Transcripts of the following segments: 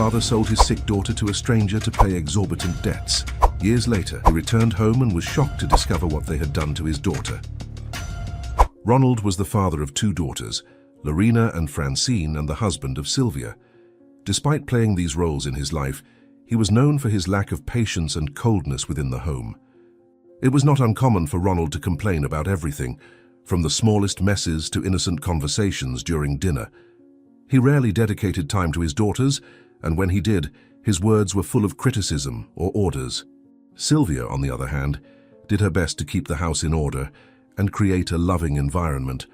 father sold his sick daughter to a stranger to pay exorbitant debts. Years later, he returned home and was shocked to discover what they had done to his daughter. Ronald was the father of two daughters, Lorena and Francine, and the husband of Sylvia. Despite playing these roles in his life, he was known for his lack of patience and coldness within the home. It was not uncommon for Ronald to complain about everything, from the smallest messes to innocent conversations during dinner. He rarely dedicated time to his daughters, and when he did, his words were full of criticism or orders. Sylvia, on the other hand, did her best to keep the house in order and create a loving environment,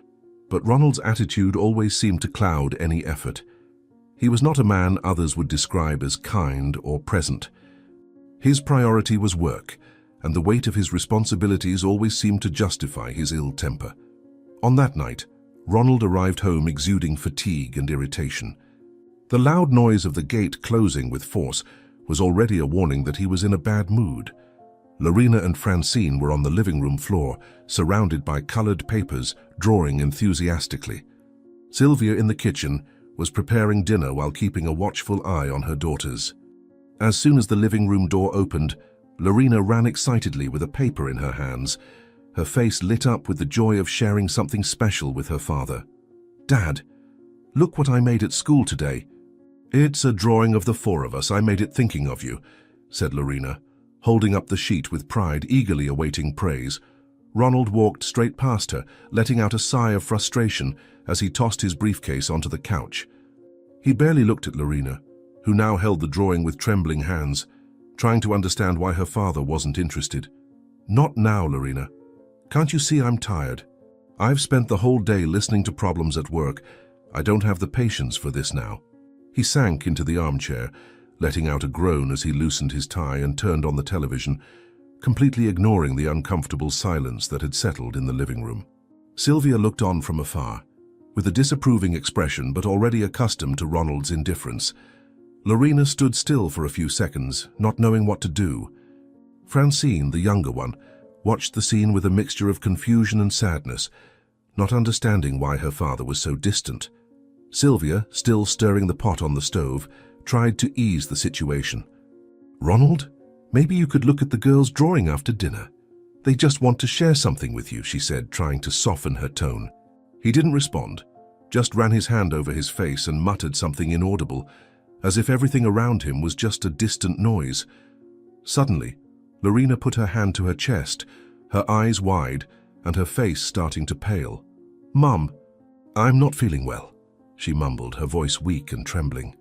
but Ronald's attitude always seemed to cloud any effort. He was not a man others would describe as kind or present. His priority was work, and the weight of his responsibilities always seemed to justify his ill temper. On that night, Ronald arrived home exuding fatigue and irritation. The loud noise of the gate closing with force was already a warning that he was in a bad mood. Lorena and Francine were on the living room floor, surrounded by colored papers, drawing enthusiastically. Sylvia, in the kitchen, was preparing dinner while keeping a watchful eye on her daughters. As soon as the living room door opened, Lorena ran excitedly with a paper in her hands, her face lit up with the joy of sharing something special with her father. "Dad, look what I made at school today." "It's a drawing of the four of us. I made it thinking of you," said Lorena, holding up the sheet with pride, eagerly awaiting praise. Ronald walked straight past her, letting out a sigh of frustration as he tossed his briefcase onto the couch. He barely looked at Lorena, who now held the drawing with trembling hands, trying to understand why her father wasn't interested. "Not now, Lorena. Can't you see I'm tired? I've spent the whole day listening to problems at work. I don't have the patience for this now." He sank into the armchair, letting out a groan as he loosened his tie and turned on the television, completely ignoring the uncomfortable silence that had settled in the living room. Sylvia looked on from afar, with a disapproving expression but already accustomed to Ronald's indifference. Lorena stood still for a few seconds, not knowing what to do. Francine, the younger one, watched the scene with a mixture of confusion and sadness, not understanding why her father was so distant. Sylvia, still stirring the pot on the stove, tried to ease the situation. "Ronald, maybe you could look at the girls' drawing after dinner. They just want to share something with you," she said, trying to soften her tone. He didn't respond, just ran his hand over his face and muttered something inaudible, as if everything around him was just a distant noise. Suddenly, Lorena put her hand to her chest, her eyes wide and her face starting to pale. "Mum, I'm not feeling well," she mumbled, her voice weak and trembling.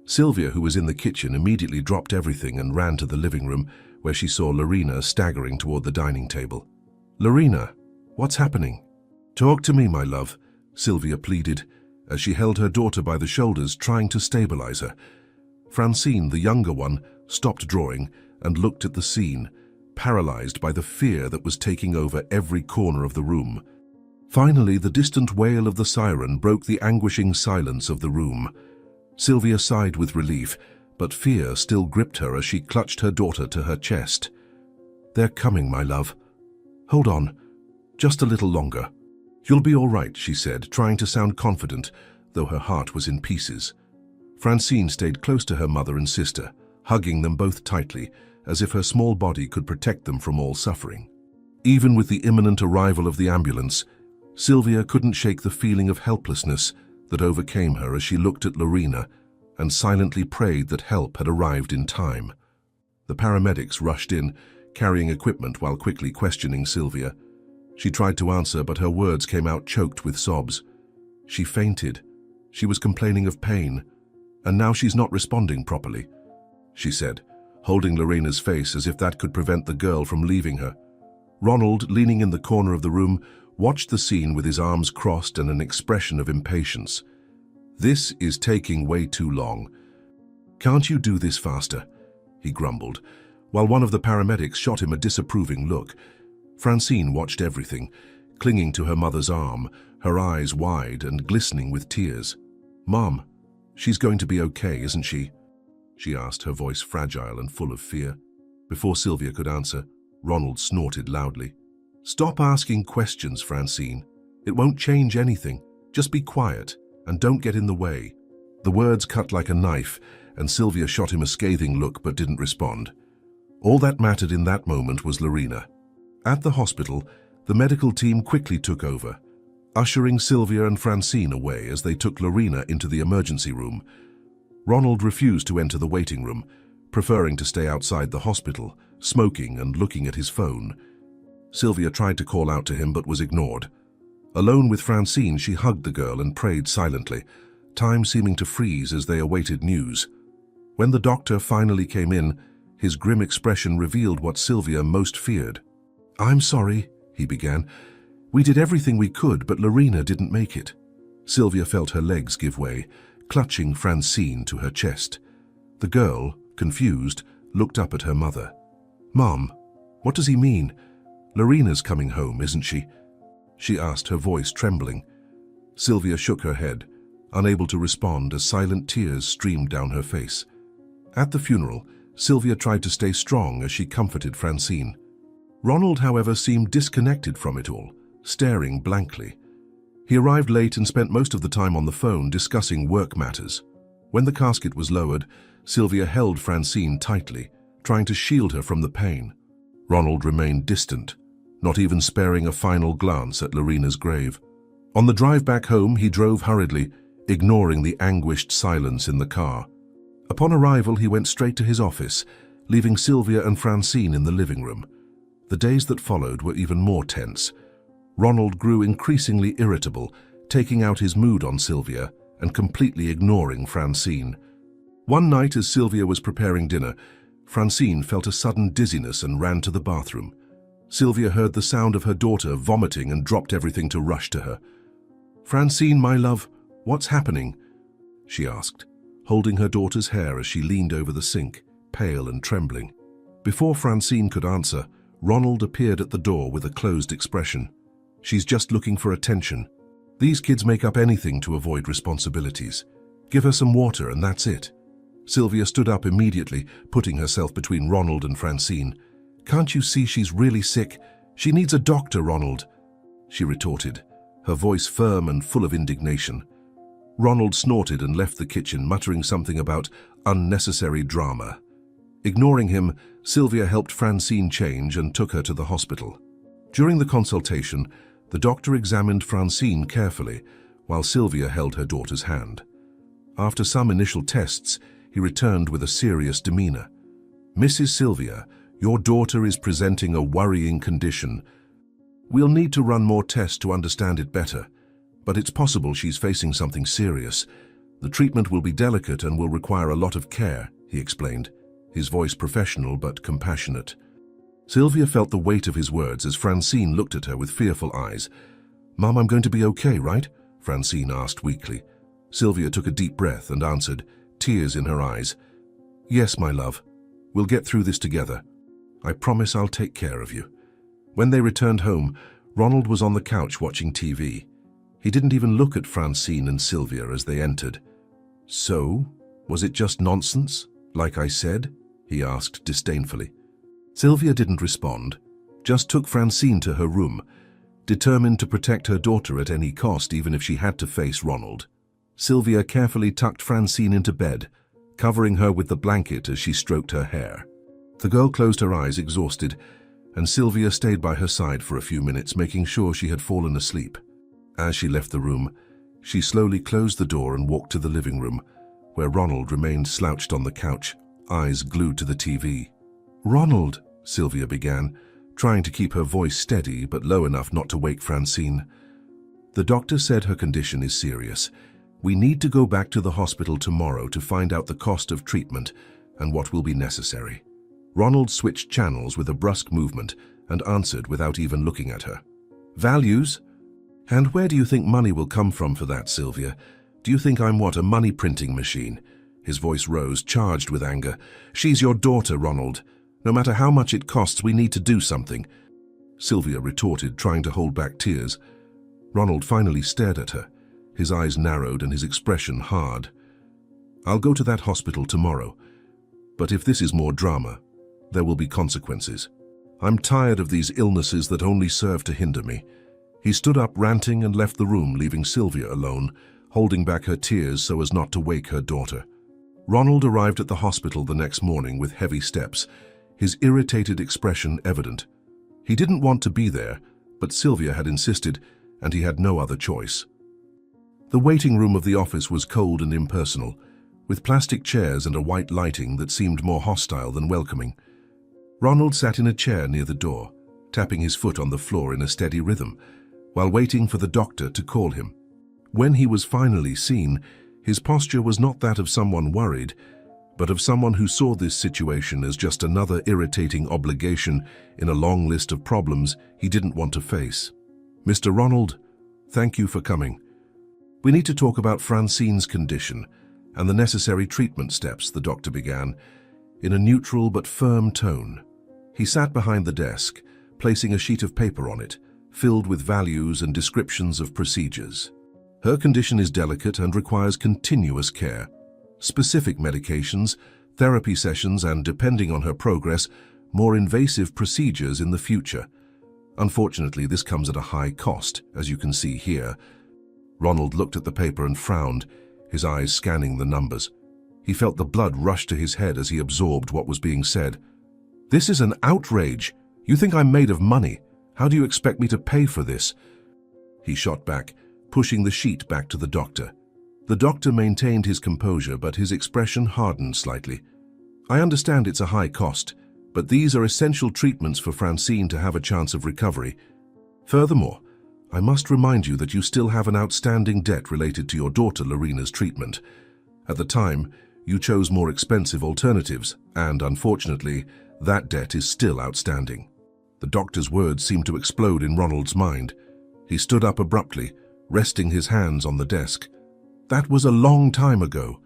Sylvia, who was in the kitchen, immediately dropped everything and ran to the living room, where she saw Lorena staggering toward the dining table. "Lorena, what's happening?" "Talk to me, my love," Sylvia pleaded, as she held her daughter by the shoulders, trying to stabilize her. Francine, the younger one, stopped drawing and looked at the scene, paralyzed by the fear that was taking over every corner of the room. Finally, the distant wail of the siren broke the anguishing silence of the room. Sylvia sighed with relief, but fear still gripped her as she clutched her daughter to her chest. "They're coming, my love. Hold on, just a little longer. You'll be all right," she said, trying to sound confident, though her heart was in pieces. Francine stayed close to her mother and sister, hugging them both tightly, as if her small body could protect them from all suffering. Even with the imminent arrival of the ambulance, Sylvia couldn't shake the feeling of helplessness that overcame her as she looked at Lorena and silently prayed that help had arrived in time. The paramedics rushed in, carrying equipment while quickly questioning Sylvia. She tried to answer, but her words came out choked with sobs. She fainted. She was complaining of pain, and now she's not responding properly, she said, holding Lorena's face as if that could prevent the girl from leaving her. Ronald, leaning in the corner of the room, watched the scene with his arms crossed and an expression of impatience. "This is taking way too long. Can't you do this faster?" he grumbled, while one of the paramedics shot him a disapproving look. Francine watched everything, clinging to her mother's arm, her eyes wide and glistening with tears. "Mom, she's going to be okay, isn't she?" she asked, her voice fragile and full of fear. Before Sylvia could answer, Ronald snorted loudly. "Stop asking questions, Francine. It won't change anything. Just be quiet and don't get in the way." The words cut like a knife and Sylvia shot him a scathing look but didn't respond. All that mattered in that moment was Lorena. At the hospital, the medical team quickly took over, ushering Sylvia and Francine away as they took Lorena into the emergency room. Ronald refused to enter the waiting room, preferring to stay outside the hospital, smoking and looking at his phone. Sylvia tried to call out to him but was ignored. Alone with Francine, she hugged the girl and prayed silently, time seeming to freeze as they awaited news. When the doctor finally came in, his grim expression revealed what Sylvia most feared. "I'm sorry," he began. "We did everything we could, but Lorena didn't make it." Sylvia felt her legs give way, clutching Francine to her chest. The girl, confused, looked up at her mother. "Mom, what does he mean? Lorena's coming home, isn't she?" she asked, her voice trembling. Sylvia shook her head, unable to respond as silent tears streamed down her face. At the funeral, Sylvia tried to stay strong as she comforted Francine. Ronald, however, seemed disconnected from it all, staring blankly. He arrived late and spent most of the time on the phone discussing work matters. When the casket was lowered, Sylvia held Francine tightly, trying to shield her from the pain. Ronald remained distant, not even sparing a final glance at Lorena's grave. On the drive back home, he drove hurriedly, ignoring the anguished silence in the car. Upon arrival, he went straight to his office, leaving Sylvia and Francine in the living room. The days that followed were even more tense. Ronald grew increasingly irritable, taking out his mood on Sylvia and completely ignoring Francine. One night, as Sylvia was preparing dinner, Francine felt a sudden dizziness and ran to the bathroom. Sylvia heard the sound of her daughter vomiting and dropped everything to rush to her. "Francine, my love, what's happening?" she asked, holding her daughter's hair as she leaned over the sink, pale and trembling. Before Francine could answer, Ronald appeared at the door with a closed expression. "She's just looking for attention. These kids make up anything to avoid responsibilities. Give her some water and that's it." Sylvia stood up immediately, putting herself between Ronald and Francine. "Can't you see she's really sick? She needs a doctor, Ronald," she retorted, her voice firm and full of indignation. Ronald snorted and left the kitchen, muttering something about unnecessary drama. Ignoring him, Sylvia helped Francine change and took her to the hospital. During the consultation, the doctor examined Francine carefully, while Sylvia held her daughter's hand. After some initial tests, he returned with a serious demeanor. "Mrs. Sylvia, your daughter is presenting a worrying condition. We'll need to run more tests to understand it better, but it's possible she's facing something serious. The treatment will be delicate and will require a lot of care," he explained, his voice professional but compassionate. Sylvia felt the weight of his words as Francine looked at her with fearful eyes. "Mom, I'm going to be okay, right?" Francine asked weakly. Sylvia took a deep breath and answered, tears in her eyes. "Yes, my love. We'll get through this together. I promise I'll take care of you." When they returned home, Ronald was on the couch watching TV. He didn't even look at Francine and Sylvia as they entered. "So, was it just nonsense, like I said?" he asked disdainfully. Sylvia didn't respond, just took Francine to her room, determined to protect her daughter at any cost, even if she had to face Ronald. Sylvia carefully tucked Francine into bed, covering her with the blanket as she stroked her hair. The girl closed her eyes, exhausted, and Sylvia stayed by her side for a few minutes, making sure she had fallen asleep. As she left the room, she slowly closed the door and walked to the living room, where Ronald remained slouched on the couch, eyes glued to the TV. "Ronald," Sylvia began, trying to keep her voice steady but low enough not to wake Francine. "The doctor said her condition is serious. We need to go back to the hospital tomorrow to find out the cost of treatment and what will be necessary." Ronald switched channels with a brusque movement and answered without even looking at her. "Values? And where do you think money will come from for that, Sylvia? Do you think I'm what, a money printing machine?" His voice rose, charged with anger. "She's your daughter, Ronald. No matter how much it costs, we need to do something." Sylvia retorted, trying to hold back tears. Ronald finally stared at her, his eyes narrowed and his expression hard. "I'll go to that hospital tomorrow, but if this is more drama, there will be consequences. I'm tired of these illnesses that only serve to hinder me." He stood up, ranting, and left the room, leaving Sylvia alone, holding back her tears so as not to wake her daughter. Ronald arrived at the hospital the next morning with heavy steps, his irritated expression evident. He didn't want to be there, but Sylvia had insisted, and he had no other choice. The waiting room of the office was cold and impersonal, with plastic chairs and a white lighting that seemed more hostile than welcoming. Ronald sat in a chair near the door, tapping his foot on the floor in a steady rhythm, while waiting for the doctor to call him. When he was finally seen, his posture was not that of someone worried, but of someone who saw this situation as just another irritating obligation in a long list of problems he didn't want to face. "Mr. Ronald, thank you for coming. We need to talk about Francine's condition and the necessary treatment steps," the doctor began, in a neutral but firm tone. He sat behind the desk, placing a sheet of paper on it, filled with values and descriptions of procedures. "Her condition is delicate and requires continuous care. Specific medications, therapy sessions, and, depending on her progress, more invasive procedures in the future. Unfortunately, this comes at a high cost, as you can see here." Ronald looked at the paper and frowned, his eyes scanning the numbers. He felt the blood rush to his head as he absorbed what was being said. "This is an outrage. You think I'm made of money. How do you expect me to pay for this?" He shot back, pushing the sheet back to the doctor. The doctor maintained his composure, but his expression hardened slightly. "I understand it's a high cost, but these are essential treatments for Francine to have a chance of recovery. Furthermore, I must remind you that you still have an outstanding debt related to your daughter Lorena's treatment. At the time, you chose more expensive alternatives, and unfortunately, that debt is still outstanding." The doctor's words seemed to explode in Ronald's mind. He stood up abruptly, resting his hands on the desk. "That was a long time ago.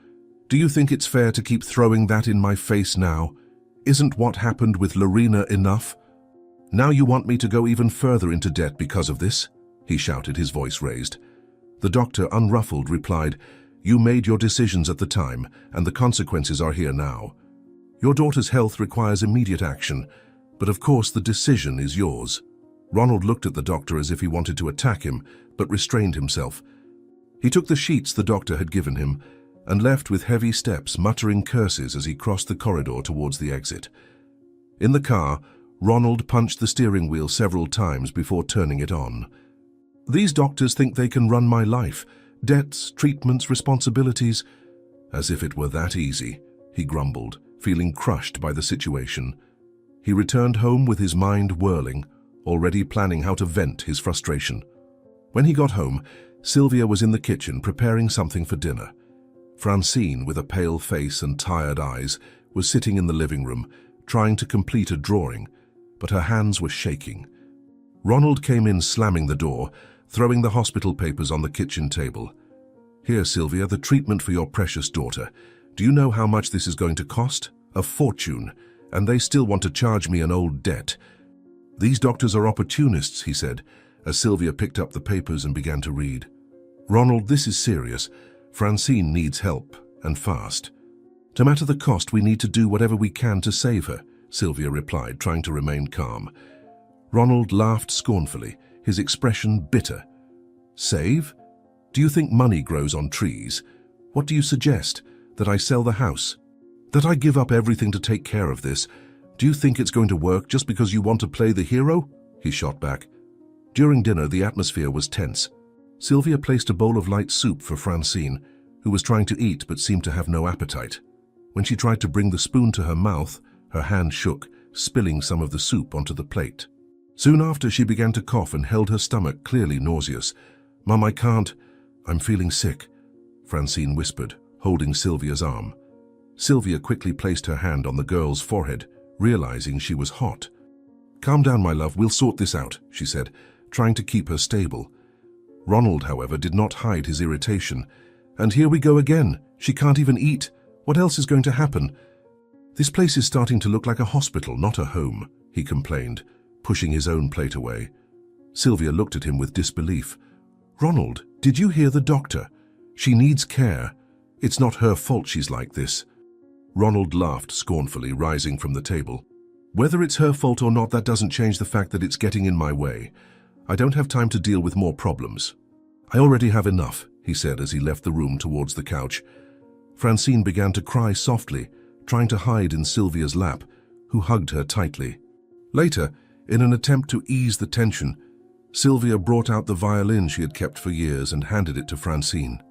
Do you think it's fair to keep throwing that in my face now? Isn't what happened with Lorena enough? Now you want me to go even further into debt because of this?" he shouted, his voice raised. The doctor, unruffled, replied, "You made your decisions at the time, and the consequences are here now. Your daughter's health requires immediate action, but of course the decision is yours." Ronald looked at the doctor as if he wanted to attack him, but restrained himself. He took the sheets the doctor had given him and left with heavy steps, muttering curses as he crossed the corridor towards the exit. In the car, Ronald punched the steering wheel several times before turning it on. "These doctors think they can run my life. Debts, treatments, responsibilities. As if it were that easy," he grumbled, feeling crushed by the situation. He returned home with his mind whirling, already planning how to vent his frustration. When he got home, Sylvia was in the kitchen preparing something for dinner. Francine, with a pale face and tired eyes, was sitting in the living room, trying to complete a drawing, but her hands were shaking. Ronald came in slamming the door, throwing the hospital papers on the kitchen table. "Here, Sylvia, the treatment for your precious daughter. Do you know how much this is going to cost? A fortune, and they still want to charge me an old debt." "These doctors are opportunists," he said, as Sylvia picked up the papers and began to read. "Ronald, this is serious. Francine needs help, and fast. No matter the cost, we need to do whatever we can to save her," Sylvia replied, trying to remain calm. Ronald laughed scornfully, his expression bitter. "Save? Do you think money grows on trees? What do you suggest? That I sell the house? That I give up everything to take care of this? Do you think it's going to work just because you want to play the hero?" he shot back. During dinner, the atmosphere was tense. Sylvia placed a bowl of light soup for Francine, who was trying to eat but seemed to have no appetite. When she tried to bring the spoon to her mouth, her hand shook, spilling some of the soup onto the plate. Soon after, she began to cough and held her stomach, clearly nauseous. "Mum, I can't. I'm feeling sick," Francine whispered, holding Sylvia's arm. Sylvia quickly placed her hand on the girl's forehead, realizing she was hot. "Calm down, my love, we'll sort this out," she said, trying to keep her stable. Ronald, however, did not hide his irritation. "And here we go again. She can't even eat. What else is going to happen?" "This place is starting to look like a hospital, not a home," he complained, pushing his own plate away. Sylvia looked at him with disbelief. "Ronald, did you hear the doctor? She needs care. It's not her fault she's like this." Ronald laughed scornfully, rising from the table. "Whether it's her fault or not, that doesn't change the fact that it's getting in my way. I don't have time to deal with more problems. I already have enough," he said as he left the room towards the couch. Francine began to cry softly, trying to hide in Sylvia's lap, who hugged her tightly. Later, in an attempt to ease the tension, Sylvia brought out the violin she had kept for years and handed it to Francine.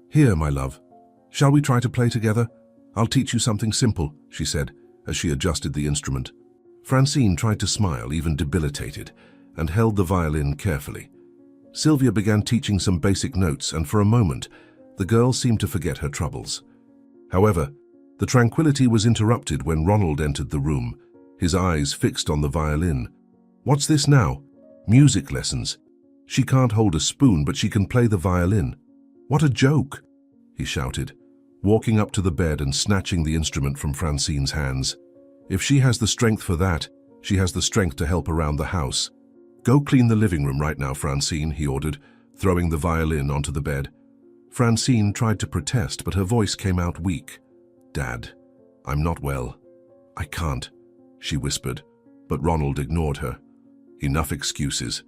"Here, my love. Shall we try to play together? I'll teach you something simple," she said, as she adjusted the instrument. Francine tried to smile, even debilitated, and held the violin carefully. Sylvia began teaching some basic notes, and for a moment, the girl seemed to forget her troubles. However, the tranquility was interrupted when Ronald entered the room, his eyes fixed on the violin. "What's this now? Music lessons. She can't hold a spoon, but she can play the violin. What a joke!" he shouted, walking up to the bed and snatching the instrument from Francine's hands. "If she has the strength for that, she has the strength to help around the house. Go clean the living room right now, Francine," he ordered, throwing the violin onto the bed. Francine tried to protest, but her voice came out weak. "Dad, I'm not well. I can't," she whispered, but Ronald ignored her. "Enough excuses.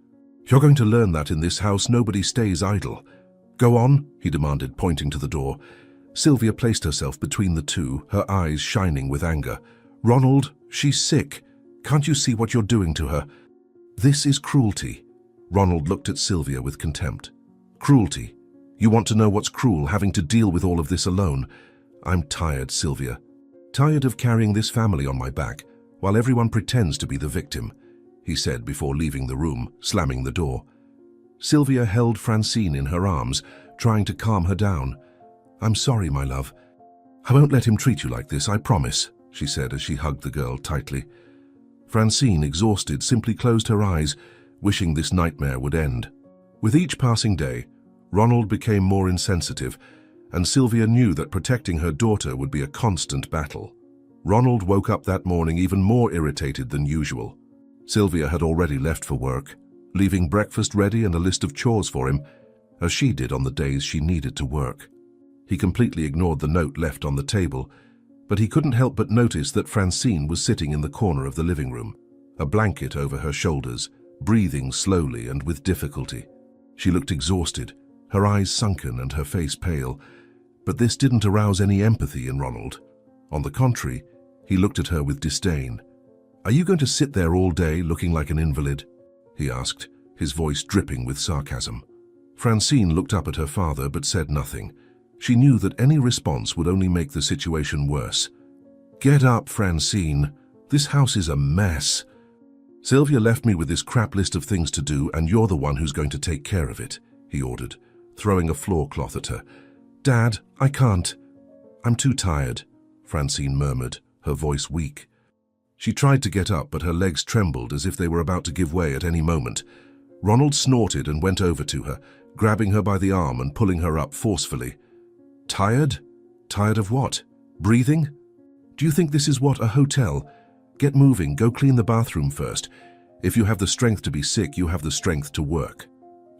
You're going to learn that in this house nobody stays idle. Go on," he demanded, pointing to the door. Sylvia placed herself between the two, her eyes shining with anger. "Ronald, she's sick. Can't you see what you're doing to her? This is cruelty." Ronald looked at Sylvia with contempt. "Cruelty? You want to know what's cruel, having to deal with all of this alone? I'm tired, Sylvia. Tired of carrying this family on my back, while everyone pretends to be the victim," he said before leaving the room, slamming the door. Sylvia held Francine in her arms, trying to calm her down. "I'm sorry, my love. I won't let him treat you like this, I promise," she said as she hugged the girl tightly. Francine, exhausted, simply closed her eyes, wishing this nightmare would end. With each passing day, Ronald became more insensitive, and Sylvia knew that protecting her daughter would be a constant battle. Ronald woke up that morning even more irritated than usual. Sylvia had already left for work, leaving breakfast ready and a list of chores for him, as she did on the days she needed to work. He completely ignored the note left on the table, but he couldn't help but notice that Francine was sitting in the corner of the living room, a blanket over her shoulders, breathing slowly and with difficulty. She looked exhausted, her eyes sunken and her face pale, but this didn't arouse any empathy in Ronald. On the contrary, he looked at her with disdain. "Are you going to sit there all day looking like an invalid?" he asked, his voice dripping with sarcasm. Francine looked up at her father but said nothing. She knew that any response would only make the situation worse. "Get up, Francine. This house is a mess. Sylvia left me with this crap list of things to do, and you're the one who's going to take care of it," he ordered, throwing a floor cloth at her. "Dad, I can't. I'm too tired," Francine murmured, her voice weak. She tried to get up, but her legs trembled as if they were about to give way at any moment. Ronald snorted and went over to her, grabbing her by the arm and pulling her up forcefully. "Tired? Tired of what? Breathing? Do you think this is what, a hotel? Get moving, go clean the bathroom first. If you have the strength to be sick, you have the strength to work."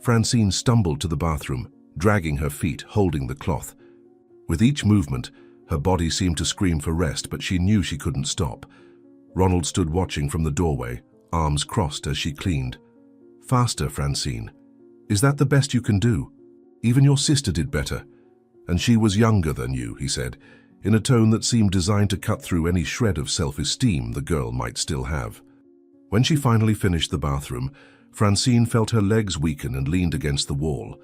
Francine stumbled to the bathroom, dragging her feet, holding the cloth. With each movement, her body seemed to scream for rest, but she knew she couldn't stop. Ronald stood watching from the doorway, arms crossed as she cleaned. "Faster, Francine. Is that the best you can do? Even your sister did better. And she was younger than you," he said, in a tone that seemed designed to cut through any shred of self-esteem the girl might still have. When she finally finished the bathroom, Francine felt her legs weaken and leaned against the wall.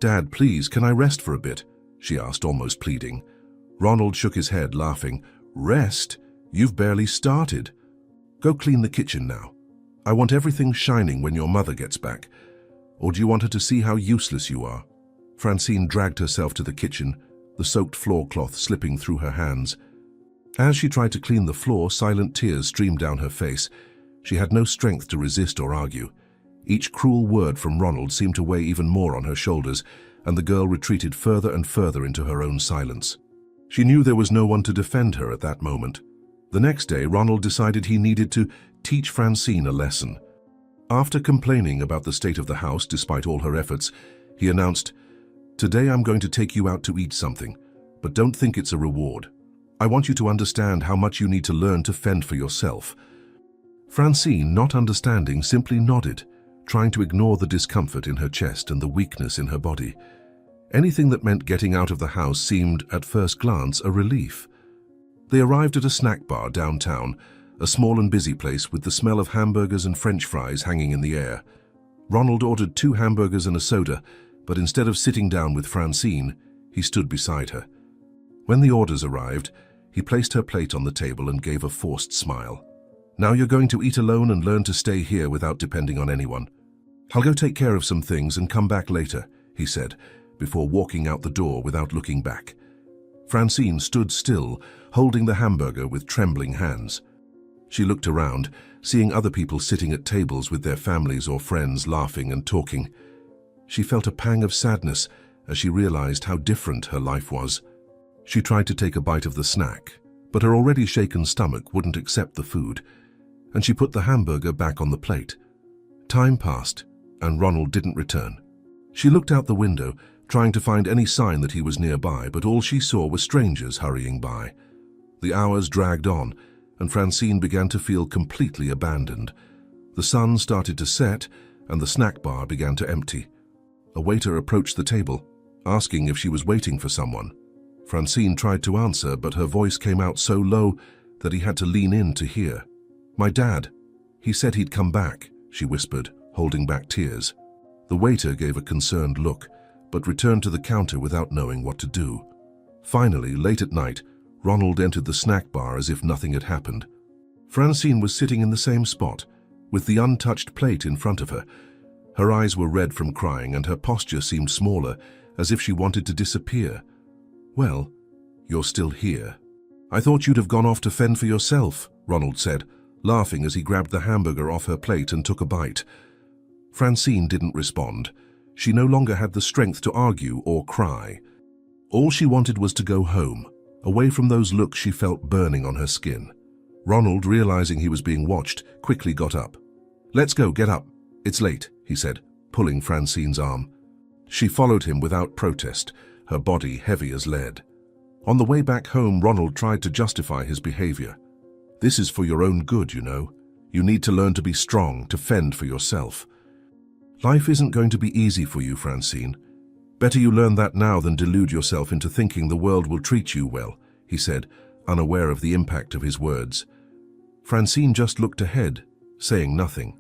"Dad, please, can I rest for a bit?" she asked, almost pleading. Ronald shook his head, laughing. "Rest? You've barely started. Go clean the kitchen now. I want everything shining when your mother gets back. Or do you want her to see how useless you are?" Francine dragged herself to the kitchen, the soaked floor cloth slipping through her hands. As she tried to clean the floor, silent tears streamed down her face. She had no strength to resist or argue. Each cruel word from Ronald seemed to weigh even more on her shoulders, and the girl retreated further and further into her own silence. She knew there was no one to defend her at that moment. The next day, Ronald decided he needed to teach Francine a lesson. After complaining about the state of the house despite all her efforts, he announced, "Today I'm going to take you out to eat something, but don't think it's a reward. I want you to understand how much you need to learn to fend for yourself." Francine, not understanding, simply nodded, trying to ignore the discomfort in her chest and the weakness in her body. Anything that meant getting out of the house seemed, at first glance, a relief. They arrived at a snack bar downtown, a small and busy place with the smell of hamburgers and French fries hanging in the air. Ronald ordered 2 hamburgers and a soda, but instead of sitting down with Francine, he stood beside her. When the orders arrived, he placed her plate on the table and gave a forced smile. "Now you're going to eat alone and learn to stay here without depending on anyone. I'll go take care of some things and come back later," he said, before walking out the door without looking back. Francine stood still, holding the hamburger with trembling hands. She looked around, seeing other people sitting at tables with their families or friends laughing and talking. She felt a pang of sadness as she realized how different her life was. She tried to take a bite of the snack, but her already shaken stomach wouldn't accept the food, and she put the hamburger back on the plate. Time passed, and Ronald didn't return. She looked out the window, trying to find any sign that he was nearby, but all she saw were strangers hurrying by. The hours dragged on, and Francine began to feel completely abandoned. The sun started to set, and the snack bar began to empty. A waiter approached the table, asking if she was waiting for someone. Francine tried to answer, but her voice came out so low that he had to lean in to hear. "My dad. He said he'd come back," she whispered, holding back tears. The waiter gave a concerned look, but returned to the counter without knowing what to do. Finally, late at night, Ronald entered the snack bar as if nothing had happened. Francine was sitting in the same spot, with the untouched plate in front of her. Her eyes were red from crying, and her posture seemed smaller, as if she wanted to disappear. "Well, you're still here. I thought you'd have gone off to fend for yourself," Ronald said, laughing as he grabbed the hamburger off her plate and took a bite. Francine didn't respond. She no longer had the strength to argue or cry. All she wanted was to go home, away from those looks she felt burning on her skin. Ronald, realizing he was being watched, quickly got up. "Let's go, get up. It's late," he said, pulling Francine's arm. She followed him without protest, her body heavy as lead. On the way back home, Ronald tried to justify his behavior. "This is for your own good, you know. You need to learn to be strong, to fend for yourself. Life isn't going to be easy for you, Francine. Better you learn that now than delude yourself into thinking the world will treat you well," he said, unaware of the impact of his words. Francine just looked ahead, saying nothing.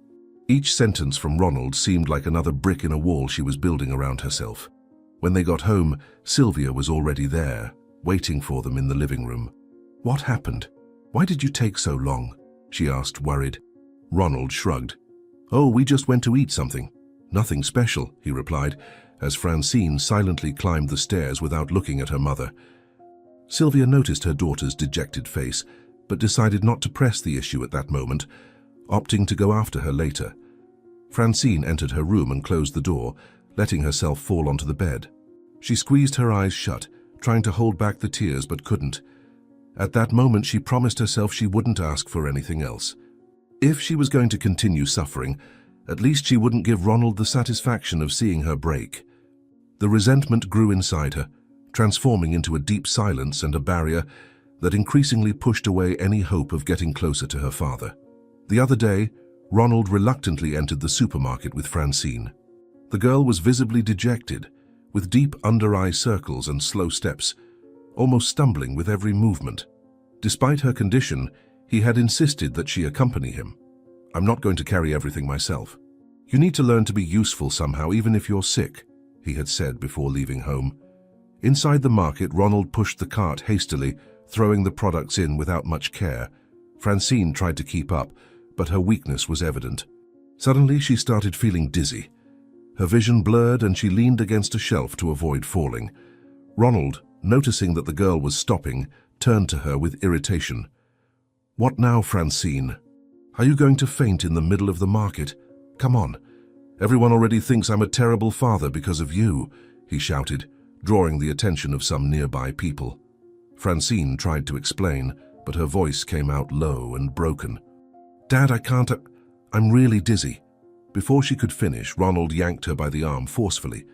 Each sentence from Ronald seemed like another brick in a wall she was building around herself. When they got home, Sylvia was already there, waiting for them in the living room. "What happened? Why did you take so long?" she asked, worried. Ronald shrugged. "Oh, we just went to eat something. Nothing special," he replied, as Francine silently climbed the stairs without looking at her mother. Sylvia noticed her daughter's dejected face, but decided not to press the issue at that moment, opting to go after her later. Francine entered her room and closed the door, letting herself fall onto the bed. She squeezed her eyes shut, trying to hold back the tears but couldn't. At that moment, she promised herself she wouldn't ask for anything else. If she was going to continue suffering, at least she wouldn't give Ronald the satisfaction of seeing her break. The resentment grew inside her, transforming into a deep silence and a barrier that increasingly pushed away any hope of getting closer to her father. The other day, Ronald reluctantly entered the supermarket with Francine. The girl was visibly dejected, with deep under-eye circles and slow steps, almost stumbling with every movement. Despite her condition, he had insisted that she accompany him. "I'm not going to carry everything myself. You need to learn to be useful somehow, even if you're sick," he had said before leaving home. Inside the market, Ronald pushed the cart hastily, throwing the products in without much care. Francine tried to keep up, but her weakness was evident. Suddenly, she started feeling dizzy. Her vision blurred and she leaned against a shelf to avoid falling. Ronald, noticing that the girl was stopping, turned to her with irritation. "What now, Francine? Are you going to faint in the middle of the market? Come on. Everyone already thinks I'm a terrible father because of you," he shouted, drawing the attention of some nearby people. Francine tried to explain, but her voice came out low and broken. "Dad, I can't. I'm really dizzy." Before she could finish, Ronald yanked her by the arm forcefully.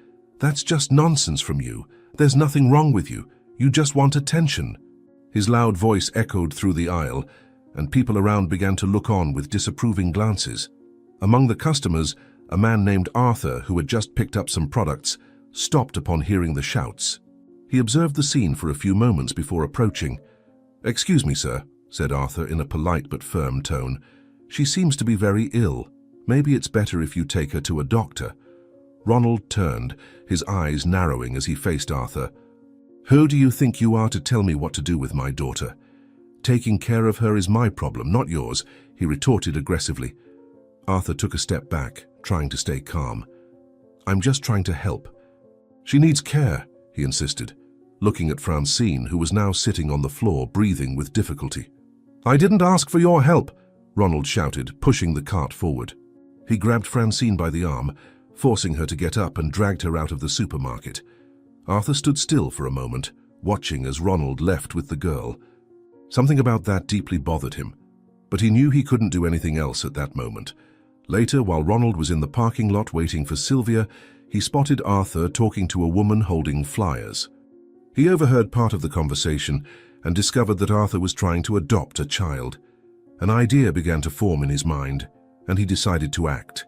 "That's just nonsense from you. There's nothing wrong with you. You just want attention." His loud voice echoed through the aisle, and people around began to look on with disapproving glances. Among the customers, a man named Arthur, who had just picked up some products, stopped upon hearing the shouts. He observed the scene for a few moments before approaching. "Excuse me, sir," said Arthur in a polite but firm tone. "She seems to be very ill. Maybe it's better if you take her to a doctor." Ronald turned, his eyes narrowing as he faced Arthur. "Who do you think you are to tell me what to do with my daughter? Taking care of her is my problem, not yours," he retorted aggressively. Arthur took a step back, trying to stay calm. "I'm just trying to help." "She needs care," he insisted, looking at Francine, who was now sitting on the floor, breathing with difficulty. "I didn't ask for your help," Ronald shouted, pushing the cart forward. He grabbed Francine by the arm, forcing her to get up, and dragged her out of the supermarket. Arthur stood still for a moment, watching as Ronald left with the girl. Something about that deeply bothered him, but he knew he couldn't do anything else at that moment. Later, while Ronald was in the parking lot waiting for Sylvia, he spotted Arthur talking to a woman holding flyers. He overheard part of the conversation and discovered that Arthur was trying to adopt a child. An idea began to form in his mind, and he decided to act.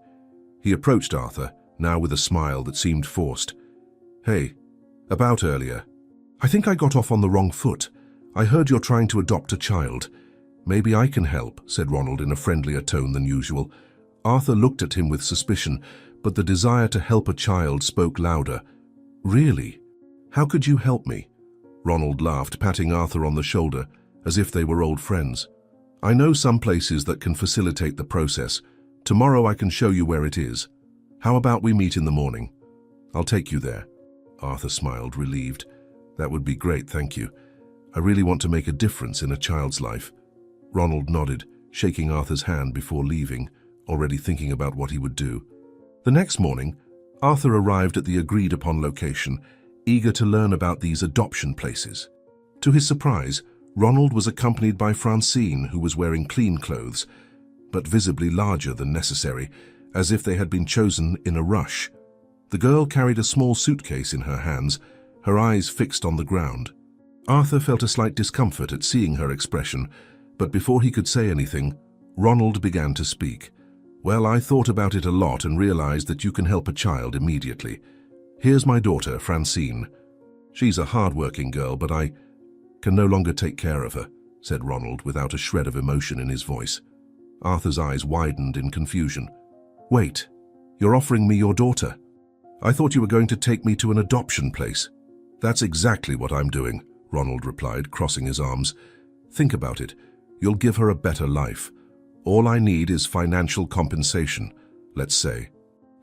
He approached Arthur, now with a smile that seemed forced. "Hey, about earlier. I think I got off on the wrong foot. I heard you're trying to adopt a child. Maybe I can help," said Ronald in a friendlier tone than usual. Arthur looked at him with suspicion, but the desire to help a child spoke louder. "Really? How could you help me?" Ronald laughed, patting Arthur on the shoulder, as if they were old friends. "I know some places that can facilitate the process. Tomorrow I can show you where it is. How about we meet in the morning? I'll take you there." Arthur smiled, relieved. "That would be great, thank you. I really want to make a difference in a child's life." Ronald nodded, shaking Arthur's hand before leaving, already thinking about what he would do. The next morning, Arthur arrived at the agreed-upon location, eager to learn about these adoption places. To his surprise, Ronald was accompanied by Francine, who was wearing clean clothes, but visibly larger than necessary, as if they had been chosen in a rush. The girl carried a small suitcase in her hands, her eyes fixed on the ground. Arthur felt a slight discomfort at seeing her expression, but before he could say anything, Ronald began to speak. "Well, I thought about it a lot and realized that you can help a child immediately. Here's my daughter, Francine. She's a hard-working girl, but I can no longer take care of her," said Ronald without a shred of emotion in his voice. Arthur's eyes widened in confusion. "Wait, you're offering me your daughter? I thought you were going to take me to an adoption place." "That's exactly what I'm doing," Ronald replied, crossing his arms. "Think about it. You'll give her a better life. All I need is financial compensation, let's say.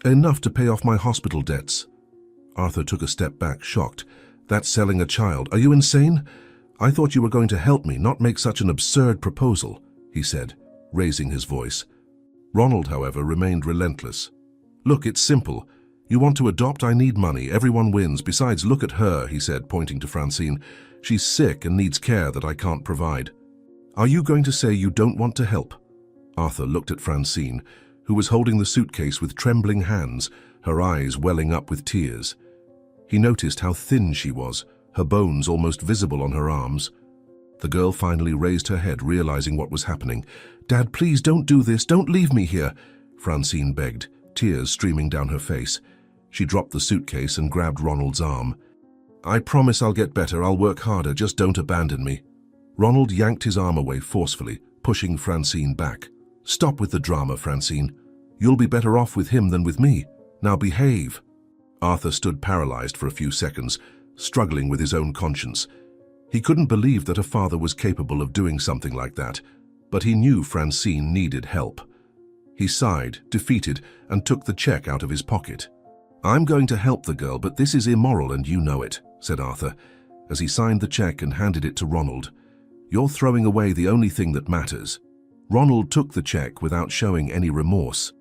Enough to pay off my hospital debts." Arthur took a step back, shocked. "That's selling a child. Are you insane? I thought you were going to help me, not make such an absurd proposal," he said, raising his voice. Ronald, however, remained relentless. "Look, it's simple. You want to adopt, I need money. Everyone wins. Besides, look at her," he said, pointing to Francine. "She's sick and needs care that I can't provide. Are you going to say you don't want to help?" Arthur looked at Francine, who was holding the suitcase with trembling hands, her eyes welling up with tears. He noticed how thin she was, her bones almost visible on her arms. The girl finally raised her head, realizing what was happening. "Dad, please don't do this. Don't leave me here," Francine begged, tears streaming down her face. She dropped the suitcase and grabbed Ronald's arm. "I promise I'll get better. I'll work harder. Just don't abandon me." Ronald yanked his arm away forcefully, pushing Francine back. "Stop with the drama, Francine. You'll be better off with him than with me. Now behave." Arthur stood paralyzed for a few seconds, struggling with his own conscience. He couldn't believe that a father was capable of doing something like that, but he knew Francine needed help. He sighed, defeated, and took the check out of his pocket. "I'm going to help the girl, but this is immoral and you know it," said Arthur, as he signed the check and handed it to Ronald. "You're throwing away the only thing that matters." Ronald took the check without showing any remorse.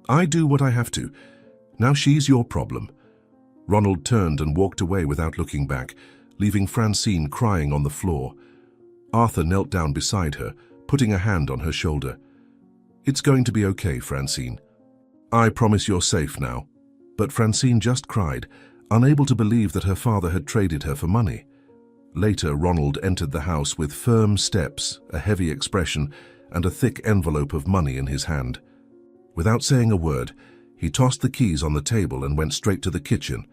"I do what I have to. Now she's your problem." Ronald turned and walked away without looking back, leaving Francine crying on the floor. Arthur knelt down beside her, putting a hand on her shoulder. "It's going to be okay, Francine. I promise you're safe now." But Francine just cried, unable to believe that her father had traded her for money. Later, Ronald entered the house with firm steps, a heavy expression, and a thick envelope of money in his hand. Without saying a word, he tossed the keys on the table and went straight to the kitchen,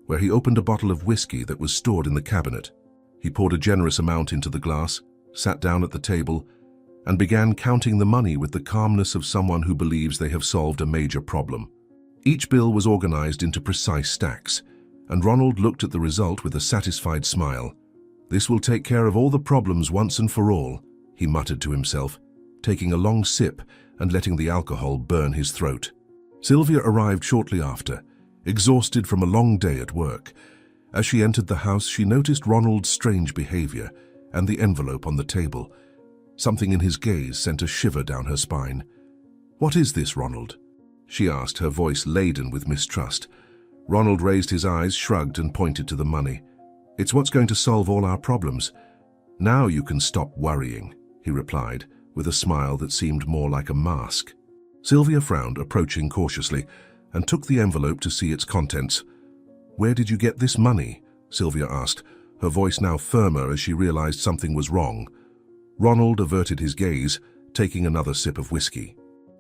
where he opened a bottle of whiskey that was stored in the cabinet. He poured a generous amount into the glass, sat down at the table, and began counting the money with the calmness of someone who believes they have solved a major problem. Each bill was organized into precise stacks, and Ronald looked at the result with a satisfied smile. "This will take care of all the problems once and for all," he muttered to himself, taking a long sip and letting the alcohol burn his throat. Sylvia arrived shortly after, exhausted from a long day at work. As she entered the house, she noticed Ronald's strange behavior and the envelope on the table. Something in his gaze sent a shiver down her spine. "What is this, Ronald?" she asked, her voice laden with mistrust. Ronald raised his eyes, shrugged, and pointed to the money. "It's what's going to solve all our problems. Now you can stop worrying," he replied, with a smile that seemed more like a mask. Sylvia frowned, approaching cautiously, and took the envelope to see its contents. "Where did you get this money?" Sylvia asked, her voice now firmer as she realized something was wrong. Ronald averted his gaze, taking another sip of whiskey.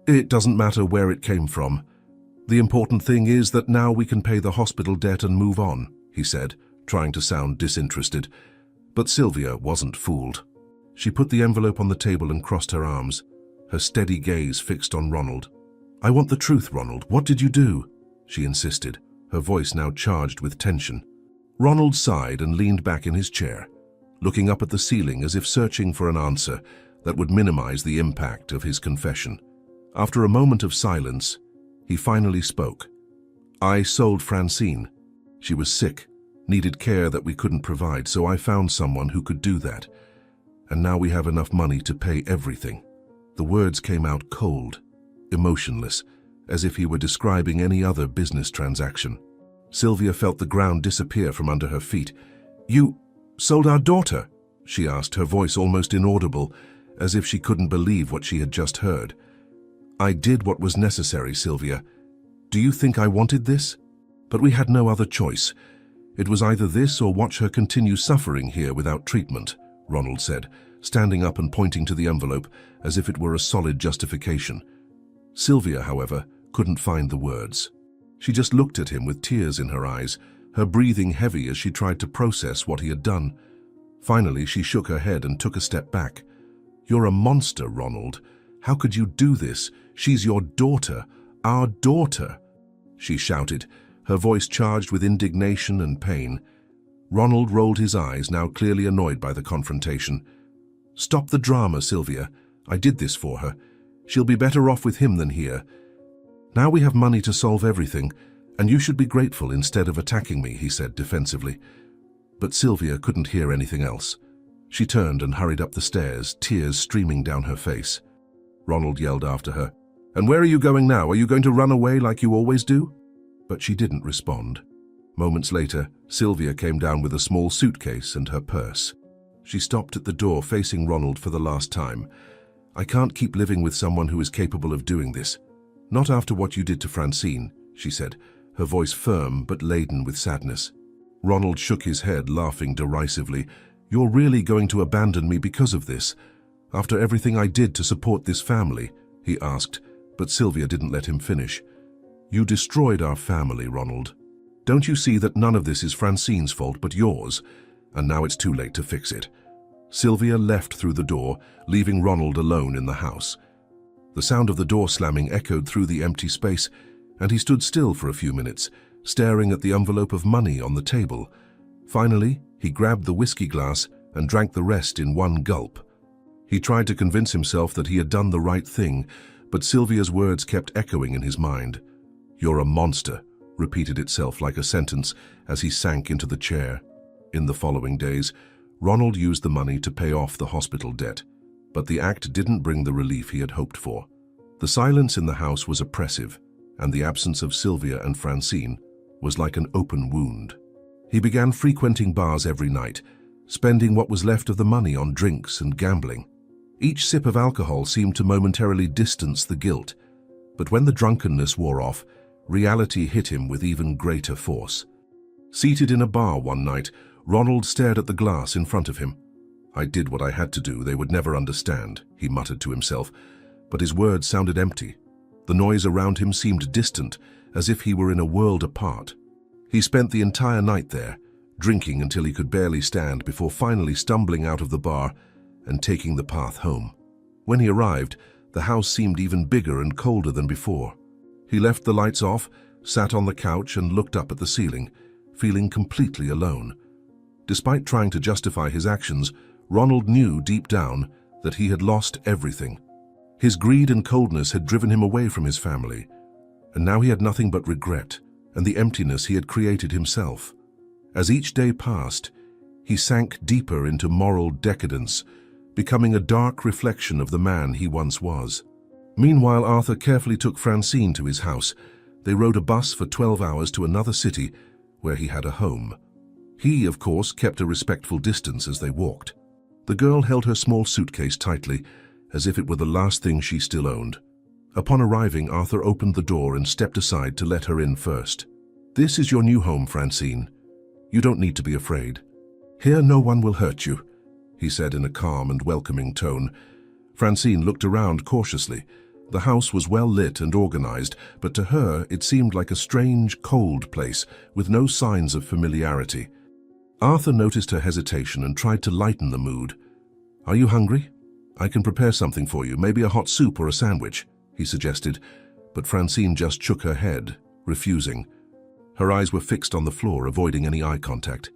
"It doesn't matter where it came from. The important thing is that now we can pay the hospital debt and move on," he said, trying to sound disinterested. But Sylvia wasn't fooled. She put the envelope on the table and crossed her arms, her steady gaze fixed on Ronald. "I want the truth, Ronald. What did you do?" she insisted, her voice now charged with tension. Ronald sighed and leaned back in his chair, looking up at the ceiling as if searching for an answer that would minimize the impact of his confession. After a moment of silence, he finally spoke. "I sold Francine. She was sick, needed care that we couldn't provide, so I found someone who could do that. And now we have enough money to pay everything." The words came out cold, emotionless, as if he were describing any other business transaction. Sylvia felt the ground disappear from under her feet. "You sold our daughter?" she asked, her voice almost inaudible, as if she couldn't believe what she had just heard. "I did what was necessary, Sylvia. Do you think I wanted this? But we had no other choice. It was either this or watch her continue suffering here without treatment," Ronald said, standing up and pointing to the envelope as if it were a solid justification. Sylvia, however, couldn't find the words. She just looked at him with tears in her eyes, her breathing heavy as she tried to process what he had done. Finally, she shook her head and took a step back. "You're a monster, Ronald. How could you do this? She's your daughter, our daughter," she shouted, her voice charged with indignation and pain. Ronald rolled his eyes, now clearly annoyed by the confrontation. "Stop the drama, Sylvia. I did this for her. She'll be better off with him than here. Now we have money to solve everything, and you should be grateful instead of attacking me," he said defensively. But Sylvia couldn't hear anything else. She turned and hurried up the stairs, tears streaming down her face. Ronald yelled after her, "And where are you going now? Are you going to run away like you always do?" But she didn't respond. Moments later, Sylvia came down with a small suitcase and her purse. She stopped at the door, facing Ronald for the last time. "I can't keep living with someone who is capable of doing this. Not after what you did to Francine," she said, her voice firm but laden with sadness. Ronald shook his head, laughing derisively. "You're really going to abandon me because of this? After everything I did to support this family?" he asked, but Sylvia didn't let him finish. "You destroyed our family, Ronald. Don't you see that none of this is Francine's fault but yours? And now it's too late to fix it." Sylvia left through the door, leaving Ronald alone in the house. The sound of the door slamming echoed through the empty space, and he stood still for a few minutes, staring at the envelope of money on the table. Finally, he grabbed the whiskey glass and drank the rest in one gulp. He tried to convince himself that he had done the right thing, but Sylvia's words kept echoing in his mind. "You're a monster," repeated itself like a sentence as he sank into the chair. In the following days, Ronald used the money to pay off the hospital debt, but the act didn't bring the relief he had hoped for. The silence in the house was oppressive, and the absence of Sylvia and Francine was like an open wound. He began frequenting bars every night, spending what was left of the money on drinks and gambling. Each sip of alcohol seemed to momentarily distance the guilt, but when the drunkenness wore off, reality hit him with even greater force. Seated in a bar one night, Ronald stared at the glass in front of him. "I did what I had to do. They would never understand," he muttered to himself, but his words sounded empty. The noise around him seemed distant, as if he were in a world apart. He spent the entire night there, drinking until he could barely stand before finally stumbling out of the bar and taking the path home. When he arrived, the house seemed even bigger and colder than before. He left the lights off, sat on the couch and looked up at the ceiling, feeling completely alone. Despite trying to justify his actions, Ronald knew deep down that he had lost everything. His greed and coldness had driven him away from his family, and now he had nothing but regret and the emptiness he had created himself. As each day passed, he sank deeper into moral decadence, becoming a dark reflection of the man he once was. Meanwhile, Arthur carefully took Francine to his house. They rode a bus for 12 hours to another city where he had a home. He, of course, kept a respectful distance as they walked. The girl held her small suitcase tightly, as if it were the last thing she still owned. Upon arriving, Arthur opened the door and stepped aside to let her in first. "This is your new home, Francine. You don't need to be afraid. Here no one will hurt you," he said in a calm and welcoming tone. Francine looked around cautiously. The house was well lit and organized, but to her it seemed like a strange, cold place with no signs of familiarity. Arthur noticed her hesitation and tried to lighten the mood. "Are you hungry? I can prepare something for you, maybe a hot soup or a sandwich," he suggested, but Francine just shook her head, refusing. Her eyes were fixed on the floor, avoiding any eye contact.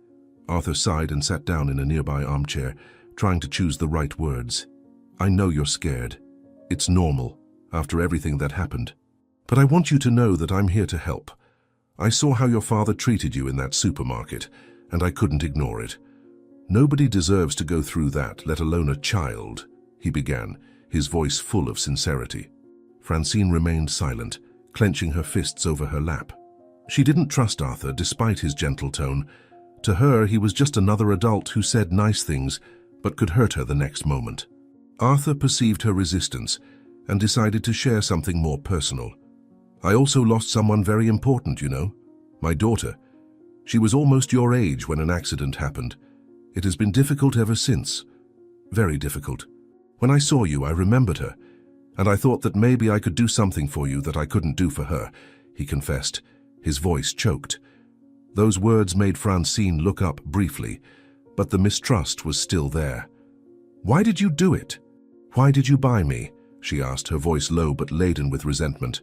Arthur sighed and sat down in a nearby armchair, trying to choose the right words. "I know you're scared. It's normal, after everything that happened. But I want you to know that I'm here to help. I saw how your father treated you in that supermarket, and I couldn't ignore it. Nobody deserves to go through that, let alone a child," he began, his voice full of sincerity. Francine remained silent, clenching her fists over her lap. She didn't trust Arthur, despite his gentle tone. To her, he was just another adult who said nice things, but could hurt her the next moment. Arthur perceived her resistance and decided to share something more personal. "I also lost someone very important, you know. My daughter. She was almost your age when an accident happened. It has been difficult ever since. Very difficult. When I saw you, I remembered her, and I thought that maybe I could do something for you that I couldn't do for her," he confessed, his voice choked. Those words made Francine look up briefly, but the mistrust was still there. "Why did you do it? Why did you buy me?" she asked, her voice low but laden with resentment.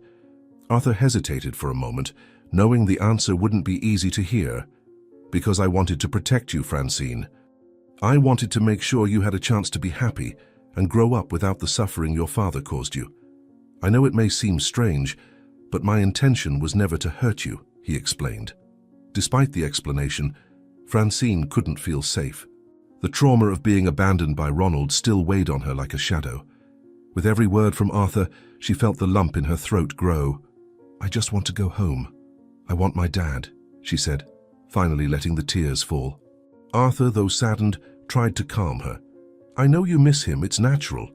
Arthur hesitated for a moment, knowing the answer wouldn't be easy to hear. "Because I wanted to protect you, Francine. I wanted to make sure you had a chance to be happy and grow up without the suffering your father caused you. I know it may seem strange, but my intention was never to hurt you," he explained. Despite the explanation, Francine couldn't feel safe. The trauma of being abandoned by Ronald still weighed on her like a shadow. With every word from Arthur, she felt the lump in her throat grow. "I just want to go home. I want my dad," she said, finally letting the tears fall. Arthur, though saddened, tried to calm her. "I know you miss him, it's natural.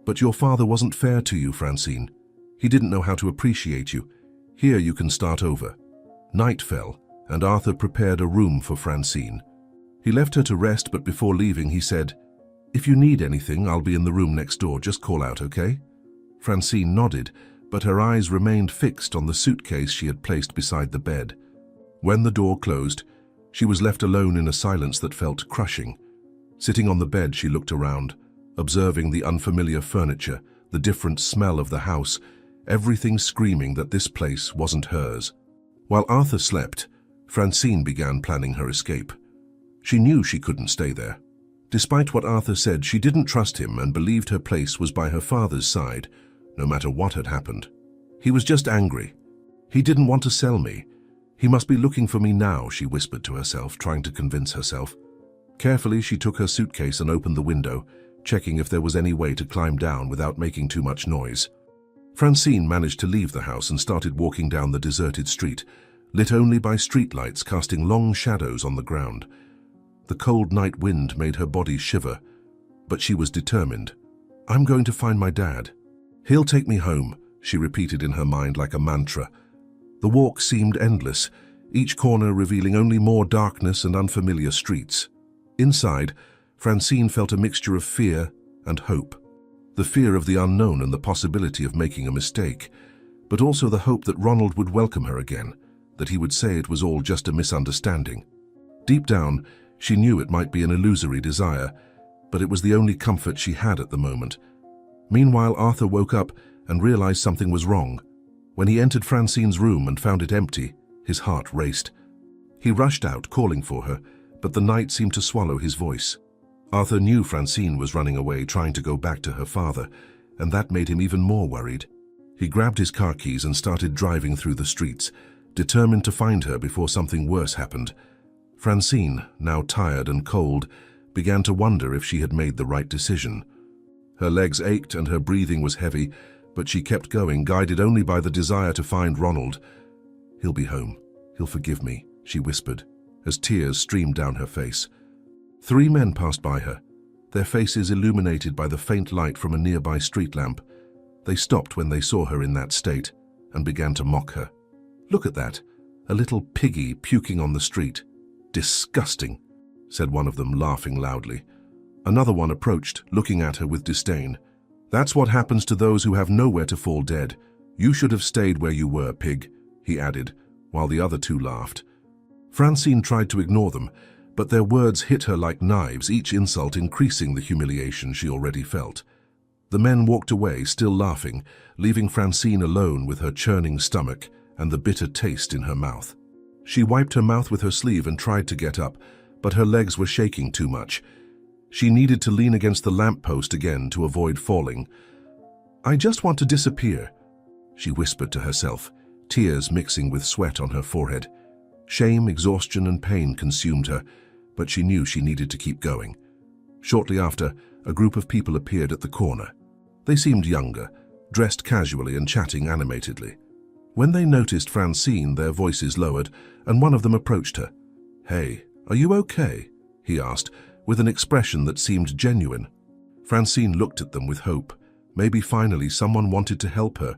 But your father wasn't fair to you, Francine. He didn't know how to appreciate you. Here you can start over." Night fell, and Arthur prepared a room for Francine. He left her to rest, but before leaving he said, "If you need anything, I'll be in the room next door. Just call out, okay?" Francine nodded, but her eyes remained fixed on the suitcase she had placed beside the bed. When the door closed, she was left alone in a silence that felt crushing. Sitting on the bed, she looked around, observing the unfamiliar furniture, the different smell of the house, everything screaming that this place wasn't hers. While Arthur slept, Francine began planning her escape. She knew she couldn't stay there. Despite what Arthur said, she didn't trust him and believed her place was by her father's side, no matter what had happened. "He was just angry. He didn't want to sell me. He must be looking for me now," she whispered to herself, trying to convince herself. Carefully, she took her suitcase and opened the window, checking if there was any way to climb down without making too much noise. Francine managed to leave the house and started walking down the deserted street, lit only by streetlights casting long shadows on the ground. The cold night wind made her body shiver, but she was determined. "I'm going to find my dad. He'll take me home," she repeated in her mind like a mantra. The walk seemed endless, each corner revealing only more darkness and unfamiliar streets. Inside, Francine felt a mixture of fear and hope. The fear of the unknown and the possibility of making a mistake, but also the hope that Ronald would welcome her again, that he would say it was all just a misunderstanding. Deep down, she knew it might be an illusory desire, but it was the only comfort she had at the moment. Meanwhile, Arthur woke up and realized something was wrong. When he entered Francine's room and found it empty, his heart raced. He rushed out, calling for her, but the night seemed to swallow his voice. Arthur knew Francine was running away, trying to go back to her father, and that made him even more worried. He grabbed his car keys and started driving through the streets, determined to find her before something worse happened. Francine, now tired and cold, began to wonder if she had made the right decision. Her legs ached and her breathing was heavy, but she kept going, guided only by the desire to find Ronald. "He'll be home. He'll forgive me," she whispered, as tears streamed down her face. 3 men passed by her, their faces illuminated by the faint light from a nearby street lamp. They stopped when they saw her in that state and began to mock her. "Look at that, a little piggy puking on the street. Disgusting," said one of them, laughing loudly. Another one approached, looking at her with disdain. "That's what happens to those who have nowhere to fall dead. You should have stayed where you were, pig," he added, while the other 2 laughed. Francine tried to ignore them, but their words hit her like knives, each insult increasing the humiliation she already felt. The men walked away, still laughing, leaving Francine alone with her churning stomach and the bitter taste in her mouth. She wiped her mouth with her sleeve and tried to get up, but her legs were shaking too much. She needed to lean against the lamppost again to avoid falling. "I just want to disappear," she whispered to herself, tears mixing with sweat on her forehead. Shame, exhaustion, and pain consumed her, but she knew she needed to keep going. Shortly after, a group of people appeared at the corner. They seemed younger, dressed casually and chatting animatedly. When they noticed Francine, their voices lowered, and one of them approached her. "Hey, are you okay?" he asked, with an expression that seemed genuine. Francine looked at them with hope. Maybe finally someone wanted to help her.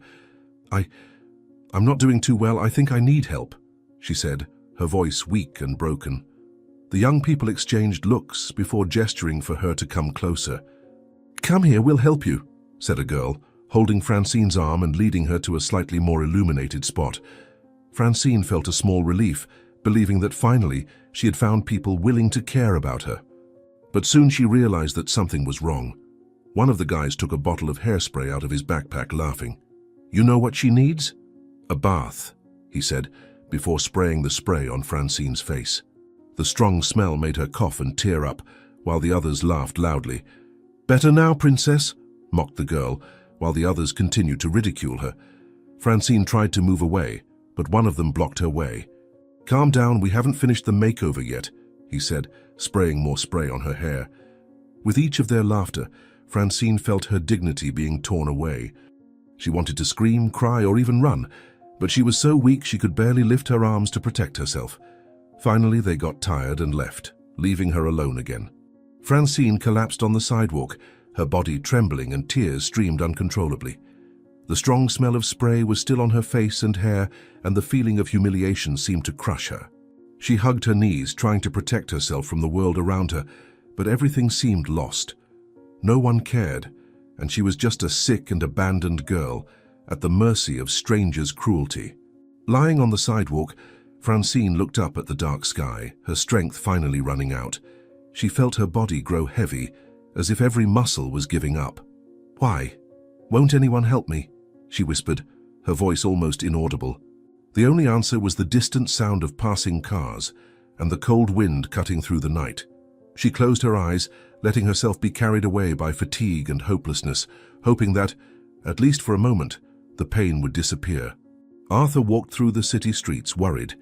I'm not doing too well. I think I need help," she said, her voice weak and broken. The young people exchanged looks before gesturing for her to come closer. "Come here, we'll help you," said a girl, holding Francine's arm and leading her to a slightly more illuminated spot. Francine felt a small relief, believing that finally she had found people willing to care about her. But soon she realized that something was wrong. One of the guys took a bottle of hairspray out of his backpack, laughing. "You know what she needs?" "A bath," he said, before spraying the spray on Francine's face. The strong smell made her cough and tear up, while the others laughed loudly. "Better now, princess," mocked the girl, while the others continued to ridicule her. Francine tried to move away, but one of them blocked her way. "Calm down, we haven't finished the makeover yet," he said, spraying more spray on her hair. With each of their laughter, Francine felt her dignity being torn away. She wanted to scream, cry, or even run, but she was so weak she could barely lift her arms to protect herself. Finally, they got tired and left, leaving her alone again. Francine collapsed on the sidewalk, her body trembling and tears streamed uncontrollably. The strong smell of spray was still on her face and hair, and the feeling of humiliation seemed to crush her. She hugged her knees, trying to protect herself from the world around her, but everything seemed lost. No one cared, and she was just a sick and abandoned girl, at the mercy of strangers' cruelty. Lying on the sidewalk, Francine looked up at the dark sky, her strength finally running out. She felt her body grow heavy, as if every muscle was giving up. "Why? Won't anyone help me?" she whispered, her voice almost inaudible. The only answer was the distant sound of passing cars and the cold wind cutting through the night. She closed her eyes, letting herself be carried away by fatigue and hopelessness, hoping that, at least for a moment, the pain would disappear. Arthur walked through the city streets, worried.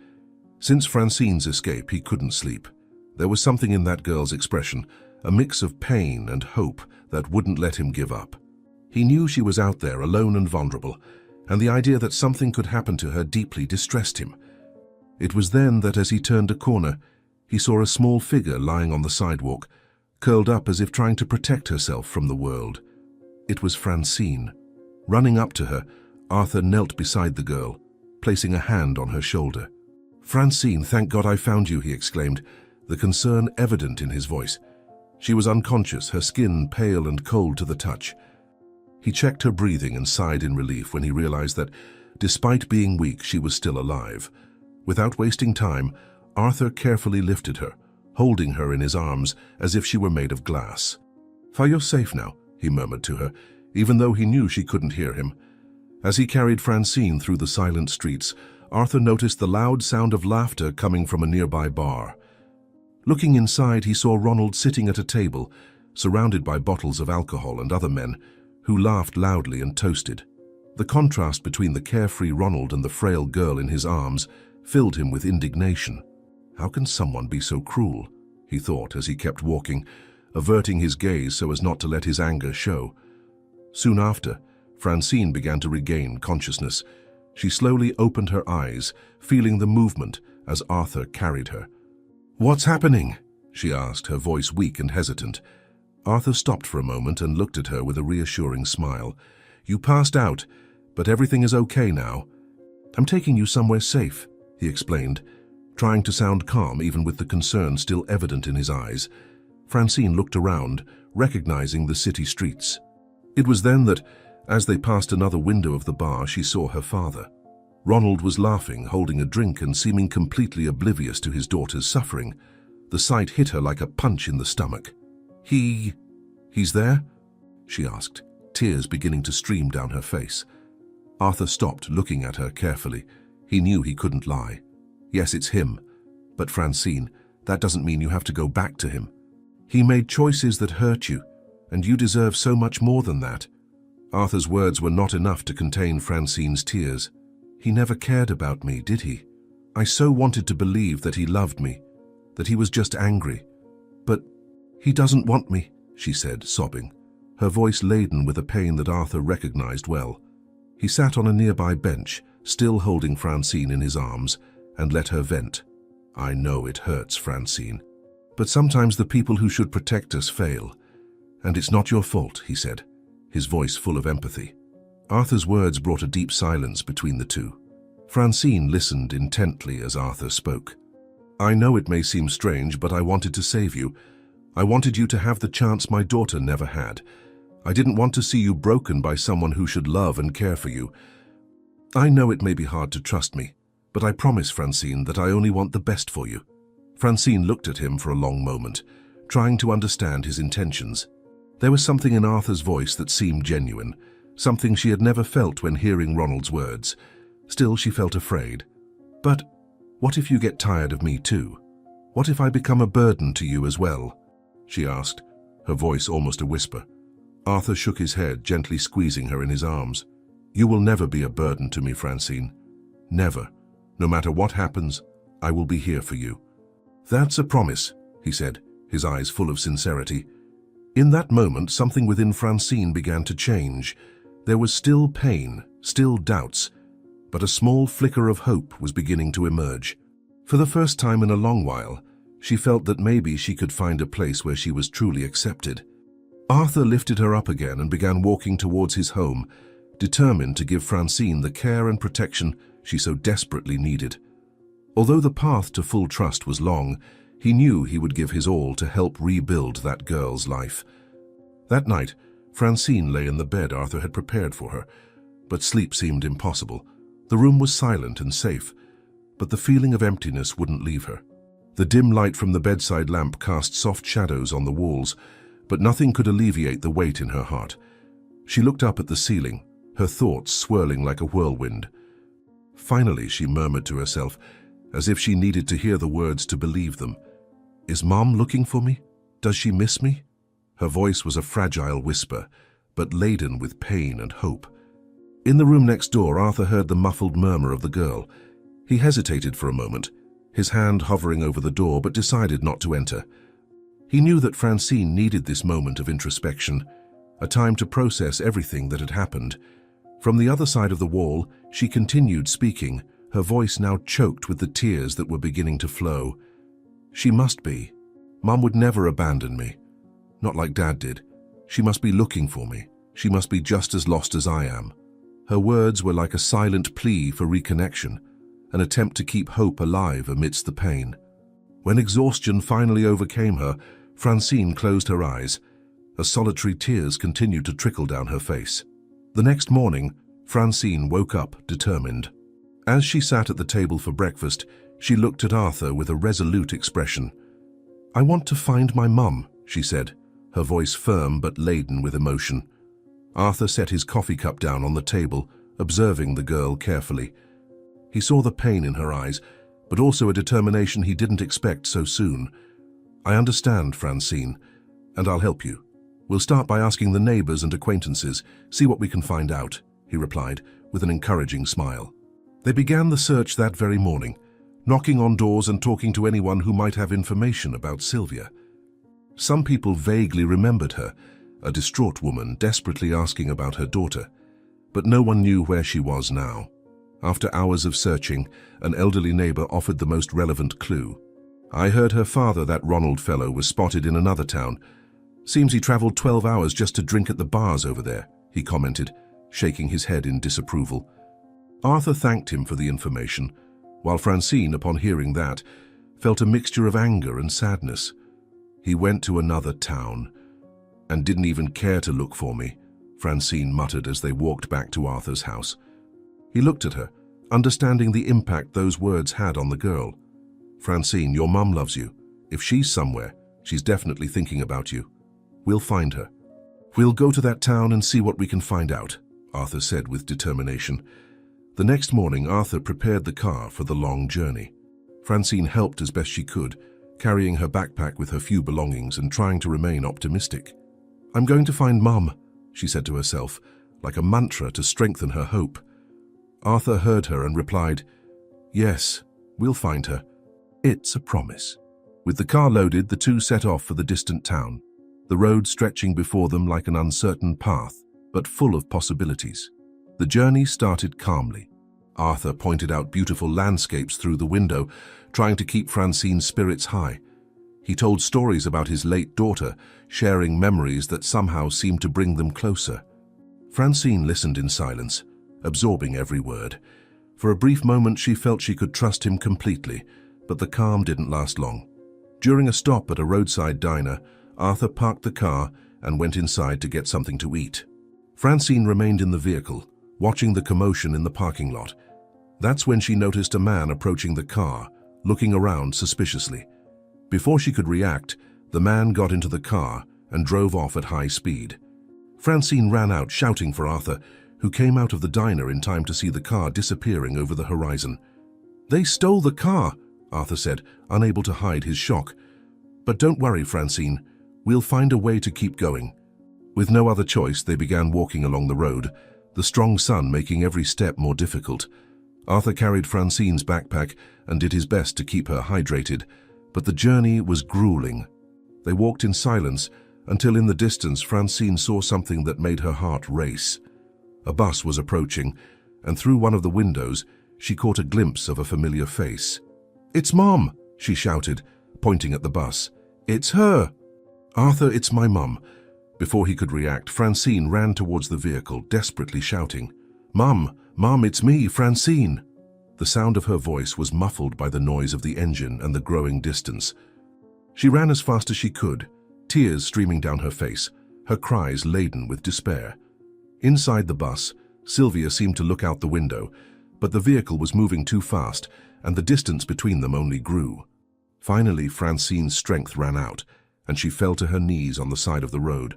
Since Francine's escape, he couldn't sleep. There was something in that girl's expression, a mix of pain and hope that wouldn't let him give up. He knew she was out there, alone and vulnerable, and the idea that something could happen to her deeply distressed him. It was then that as he turned a corner, he saw a small figure lying on the sidewalk, curled up as if trying to protect herself from the world. It was Francine. Running up to her, Arthur knelt beside the girl, placing a hand on her shoulder. "Francine, thank God I found you," he exclaimed, the concern evident in his voice. She was unconscious, her skin pale and cold to the touch. He checked her breathing and sighed in relief when he realized that, despite being weak, she was still alive. Without wasting time, Arthur carefully lifted her, holding her in his arms as if she were made of glass. "You're safe now," he murmured to her, even though he knew she couldn't hear him. As he carried Francine through the silent streets, Arthur noticed the loud sound of laughter coming from a nearby bar. Looking inside, he saw Ronald sitting at a table, surrounded by bottles of alcohol and other men, who laughed loudly and toasted. The contrast between the carefree Ronald and the frail girl in his arms filled him with indignation. How can someone be so cruel? He thought as he kept walking, averting his gaze so as not to let his anger show. Soon after, Francine began to regain consciousness. She slowly opened her eyes, feeling the movement as Arthur carried her. "What's happening?" she asked, her voice weak and hesitant. Arthur stopped for a moment and looked at her with a reassuring smile. "You passed out, but everything is okay now. I'm taking you somewhere safe," he explained, trying to sound calm even with the concern still evident in his eyes. Francine looked around, recognizing the city streets. It was then that, as they passed another window of the bar, she saw her father. Ronald was laughing, holding a drink and seeming completely oblivious to his daughter's suffering. The sight hit her like a punch in the stomach. He's there?" she asked, tears beginning to stream down her face. Arthur stopped, looking at her carefully. He knew he couldn't lie. "Yes, it's him. But Francine, that doesn't mean you have to go back to him. He made choices that hurt you, and you deserve so much more than that." Arthur's words were not enough to contain Francine's tears. "He never cared about me, did he? I so wanted to believe that he loved me, that he was just angry. But he doesn't want me," she said, sobbing, her voice laden with a pain that Arthur recognized well. He sat on a nearby bench, still holding Francine in his arms, and let her vent. "I know it hurts, Francine. But sometimes the people who should protect us fail. And it's not your fault," he said, his voice full of empathy. Arthur's words brought a deep silence between the two. Francine listened intently as Arthur spoke. "I know it may seem strange, but I wanted to save you. I wanted you to have the chance my daughter never had. I didn't want to see you broken by someone who should love and care for you. I know it may be hard to trust me, but I promise, Francine, that I only want the best for you." Francine looked at him for a long moment, trying to understand his intentions. There was something in Arthur's voice that seemed genuine, something she had never felt when hearing Ronald's words. Still, she felt afraid. "But what if you get tired of me too? What if I become a burden to you as well?" she asked, her voice almost a whisper. Arthur shook his head, gently squeezing her in his arms. "You will never be a burden to me, Francine. Never. No matter what happens, I will be here for you." "That's a promise," he said, his eyes full of sincerity. In that moment, something within Francine began to change. There was still pain, still doubts, but a small flicker of hope was beginning to emerge. For the first time in a long while, she felt that maybe she could find a place where she was truly accepted. Arthur lifted her up again and began walking towards his home, determined to give Francine the care and protection she so desperately needed. Although the path to full trust was long, he knew he would give his all to help rebuild that girl's life. That night, Francine lay in the bed Arthur had prepared for her, but sleep seemed impossible. The room was silent and safe, but the feeling of emptiness wouldn't leave her. The dim light from the bedside lamp cast soft shadows on the walls, but nothing could alleviate the weight in her heart. She looked up at the ceiling, her thoughts swirling like a whirlwind. Finally, she murmured to herself, as if she needed to hear the words to believe them. "Is Mom looking for me? Does she miss me?" Her voice was a fragile whisper, but laden with pain and hope. In the room next door, Arthur heard the muffled murmur of the girl. He hesitated for a moment, his hand hovering over the door, but decided not to enter. He knew that Francine needed this moment of introspection, a time to process everything that had happened. From the other side of the wall, she continued speaking, her voice now choked with the tears that were beginning to flow. "She must be. Mom would never abandon me. Not like Dad did. She must be looking for me. She must be just as lost as I am." Her words were like a silent plea for reconnection, an attempt to keep hope alive amidst the pain. When exhaustion finally overcame her, Francine closed her eyes, as solitary tears continued to trickle down her face. The next morning, Francine woke up determined. As she sat at the table for breakfast, she looked at Arthur with a resolute expression. "I want to find my mum," she said, her voice firm but laden with emotion. Arthur set his coffee cup down on the table, observing the girl carefully. He saw the pain in her eyes, but also a determination he didn't expect so soon. "I understand, Francine, and I'll help you. We'll start by asking the neighbors and acquaintances, see what we can find out," he replied, with an encouraging smile. They began the search that very morning, knocking on doors and talking to anyone who might have information about Sylvia. Some people vaguely remembered her, a distraught woman desperately asking about her daughter, but no one knew where she was now. After hours of searching, an elderly neighbor offered the most relevant clue. "I heard her father, that Ronald fellow, was spotted in another town. Seems he traveled 12 hours just to drink at the bars over there," he commented, shaking his head in disapproval. Arthur thanked him for the information, while Francine, upon hearing that, felt a mixture of anger and sadness. "He went to another town and didn't even care to look for me," Francine muttered as they walked back to Arthur's house. He looked at her, understanding the impact those words had on the girl. "Francine, your mum loves you. If she's somewhere, she's definitely thinking about you. We'll find her." "We'll go to that town and see what we can find out," Arthur said with determination. The next morning, Arthur prepared the car for the long journey. Francine helped as best she could, carrying her backpack with her few belongings and trying to remain optimistic. "I'm going to find Mum," she said to herself, like a mantra to strengthen her hope. Arthur heard her and replied, "Yes, we'll find her. It's a promise." With the car loaded, the two set off for the distant town, the road stretching before them like an uncertain path, but full of possibilities. The journey started calmly. Arthur pointed out beautiful landscapes through the window, trying to keep Francine's spirits high. He told stories about his late daughter, sharing memories that somehow seemed to bring them closer. Francine listened in silence, absorbing every word. For a brief moment she felt she could trust him completely, but the calm didn't last long. During a stop at a roadside diner, Arthur parked the car and went inside to get something to eat. Francine remained in the vehicle, watching the commotion in the parking lot. That's when she noticed a man approaching the car, looking around suspiciously. Before she could react, the man got into the car and drove off at high speed. Francine ran out shouting for Arthur, who came out of the diner in time to see the car disappearing over the horizon. "They stole the car," Arthur said, unable to hide his shock. "But don't worry, Francine. We'll find a way to keep going." With no other choice, they began walking along the road, the strong sun making every step more difficult. Arthur carried Francine's backpack and did his best to keep her hydrated, but the journey was grueling. They walked in silence until in the distance Francine saw something that made her heart race. A bus was approaching, and through one of the windows she caught a glimpse of a familiar face. "It's Mom!" she shouted, pointing at the bus. "It's her!" "Arthur, it's my mum." Before he could react, Francine ran towards the vehicle, desperately shouting, "Mum! Mum, it's me, Francine!" The sound of her voice was muffled by the noise of the engine and the growing distance. She ran as fast as she could, tears streaming down her face, her cries laden with despair. Inside the bus, Sylvia seemed to look out the window, but the vehicle was moving too fast, and the distance between them only grew. Finally, Francine's strength ran out, and she fell to her knees on the side of the road.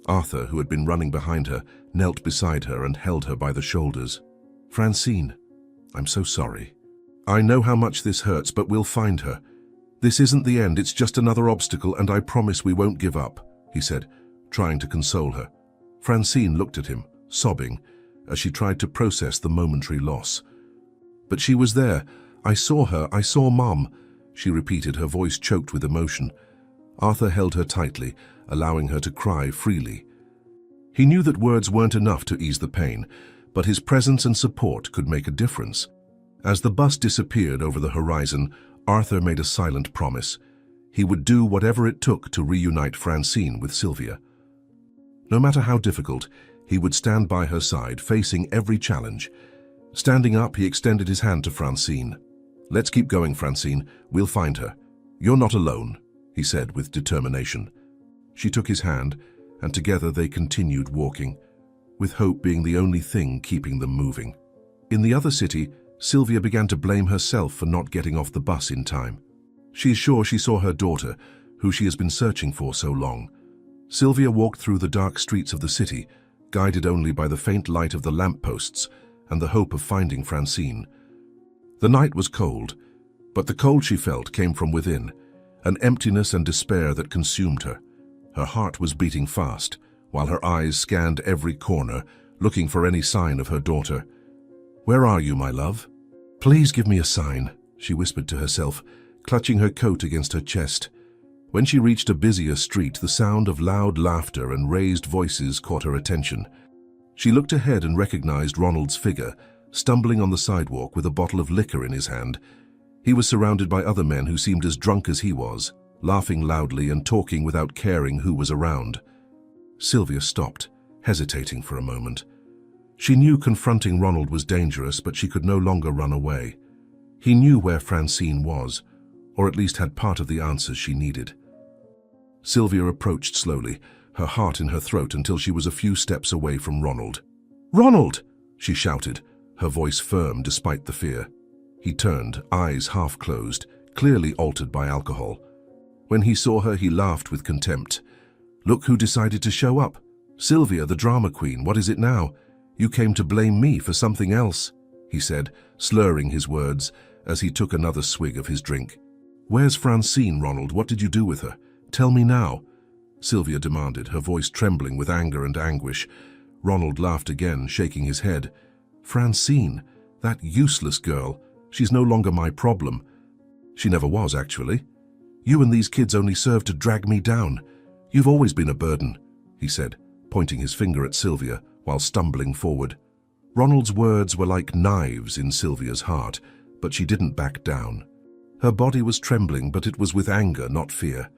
Arthur, who had been running behind her, knelt beside her and held her by the shoulders. "Francine, I'm so sorry. I know how much this hurts, but we'll find her. This isn't the end, it's just another obstacle, and I promise we won't give up," he said, trying to console her. Francine looked at him, sobbing, as she tried to process the momentary loss. "But she was there. I saw her. I saw Mom," she repeated, her voice choked with emotion. Arthur held her tightly, allowing her to cry freely. He knew that words weren't enough to ease the pain, but his presence and support could make a difference. As the bus disappeared over the horizon, Arthur made a silent promise. He would do whatever it took to reunite Francine with Sylvia. No matter how difficult, he would stand by her side, facing every challenge. Standing up, he extended his hand to Francine. "Let's keep going, Francine. We'll find her. You're not alone," he said with determination. She took his hand, and together they continued walking, with hope being the only thing keeping them moving. In the other city, Sylvia began to blame herself for not getting off the bus in time. She is sure she saw her daughter, who she has been searching for so long. Sylvia walked through the dark streets of the city, guided only by the faint light of the lampposts and the hope of finding Francine. The night was cold, but the cold she felt came from within, an emptiness and despair that consumed her. Her heart was beating fast, while her eyes scanned every corner, looking for any sign of her daughter. "Where are you, my love? Please give me a sign," she whispered to herself, clutching her coat against her chest. When she reached a busier street, the sound of loud laughter and raised voices caught her attention. She looked ahead and recognized Ronald's figure, stumbling on the sidewalk with a bottle of liquor in his hand. He was surrounded by other men who seemed as drunk as he was, laughing loudly and talking without caring who was around. Sylvia stopped, hesitating for a moment. She knew confronting Ronald was dangerous, but she could no longer run away. He knew where Francine was, or at least had part of the answers she needed. Sylvia approached slowly, her heart in her throat, until she was a few steps away from Ronald. "Ronald!" she shouted, her voice firm despite the fear. He turned, eyes half closed, clearly altered by alcohol. When he saw her, he laughed with contempt. "Look who decided to show up. Sylvia, the drama queen, what is it now? You came to blame me for something else," he said, slurring his words as he took another swig of his drink. "Where's Francine, Ronald? What did you do with her? Tell me now," Sylvia demanded, her voice trembling with anger and anguish. Ronald laughed again, shaking his head. "Francine, that useless girl. She's no longer my problem. She never was, actually. You and these kids only serve to drag me down. You've always been a burden," he said, pointing his finger at Sylvia while stumbling forward. Ronald's words were like knives in Sylvia's heart, but she didn't back down. Her body was trembling, but it was with anger, not fear.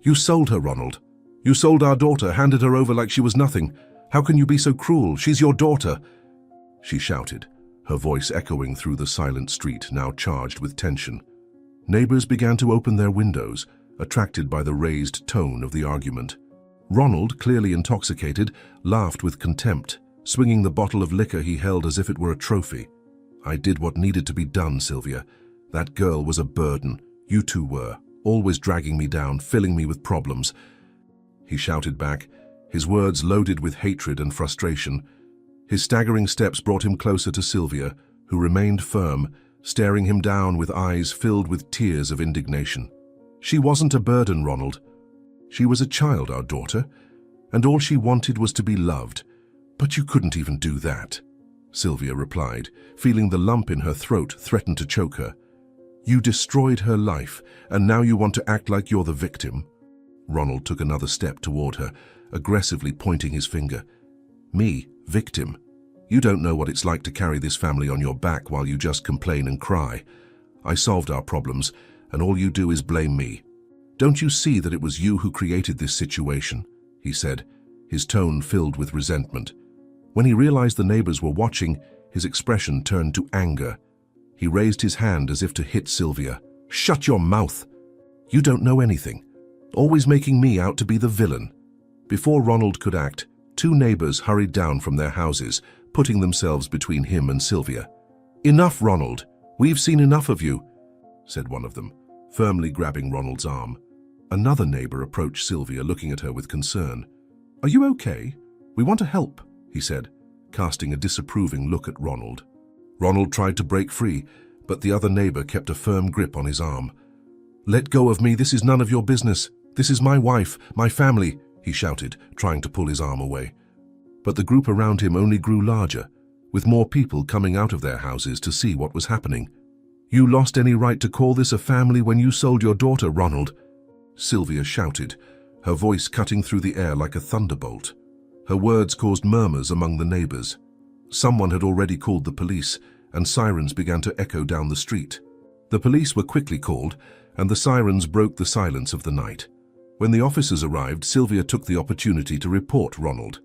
"You sold her, Ronald. You sold our daughter, handed her over like she was nothing. How can you be so cruel? She's your daughter," she shouted, her voice echoing through the silent street, now charged with tension. Neighbors began to open their windows, attracted by the raised tone of the argument. Ronald, clearly intoxicated, laughed with contempt, swinging the bottle of liquor he held as if it were a trophy. "I did what needed to be done, Sylvia. That girl was a burden. You two were, always dragging me down, filling me with problems," he shouted back, his words loaded with hatred and frustration. His staggering steps brought him closer to Sylvia, who remained firm, staring him down with eyes filled with tears of indignation. "She wasn't a burden, Ronald. She was a child, our daughter, and all she wanted was to be loved. But you couldn't even do that," Sylvia replied, feeling the lump in her throat threaten to choke her. "You destroyed her life, and now you want to act like you're the victim." Ronald took another step toward her, aggressively pointing his finger. "Me, victim? You don't know what it's like to carry this family on your back while you just complain and cry. I solved our problems, and all you do is blame me. Don't you see that it was you who created this situation?" he said, his tone filled with resentment. When he realized the neighbors were watching, his expression turned to anger. He raised his hand as if to hit Sylvia. "Shut your mouth! You don't know anything, always making me out to be the villain." Before Ronald could act, two neighbors hurried down from their houses, putting themselves between him and Sylvia. "Enough, Ronald! We've seen enough of you," said one of them, firmly grabbing Ronald's arm. Another neighbor approached Sylvia, looking at her with concern. "Are you okay? We want to help," he said, casting a disapproving look at Ronald. Ronald tried to break free, but the other neighbor kept a firm grip on his arm. "Let go of me, this is none of your business. This is my wife, my family," he shouted, trying to pull his arm away. But the group around him only grew larger, with more people coming out of their houses to see what was happening. "You lost any right to call this a family when you sold your daughter, Ronald," Sylvia shouted, her voice cutting through the air like a thunderbolt. Her words caused murmurs among the neighbors. Someone had already called the police, and sirens began to echo down the street. The police were quickly called, and the sirens broke the silence of the night. When the officers arrived, Sylvia took the opportunity to report Ronald.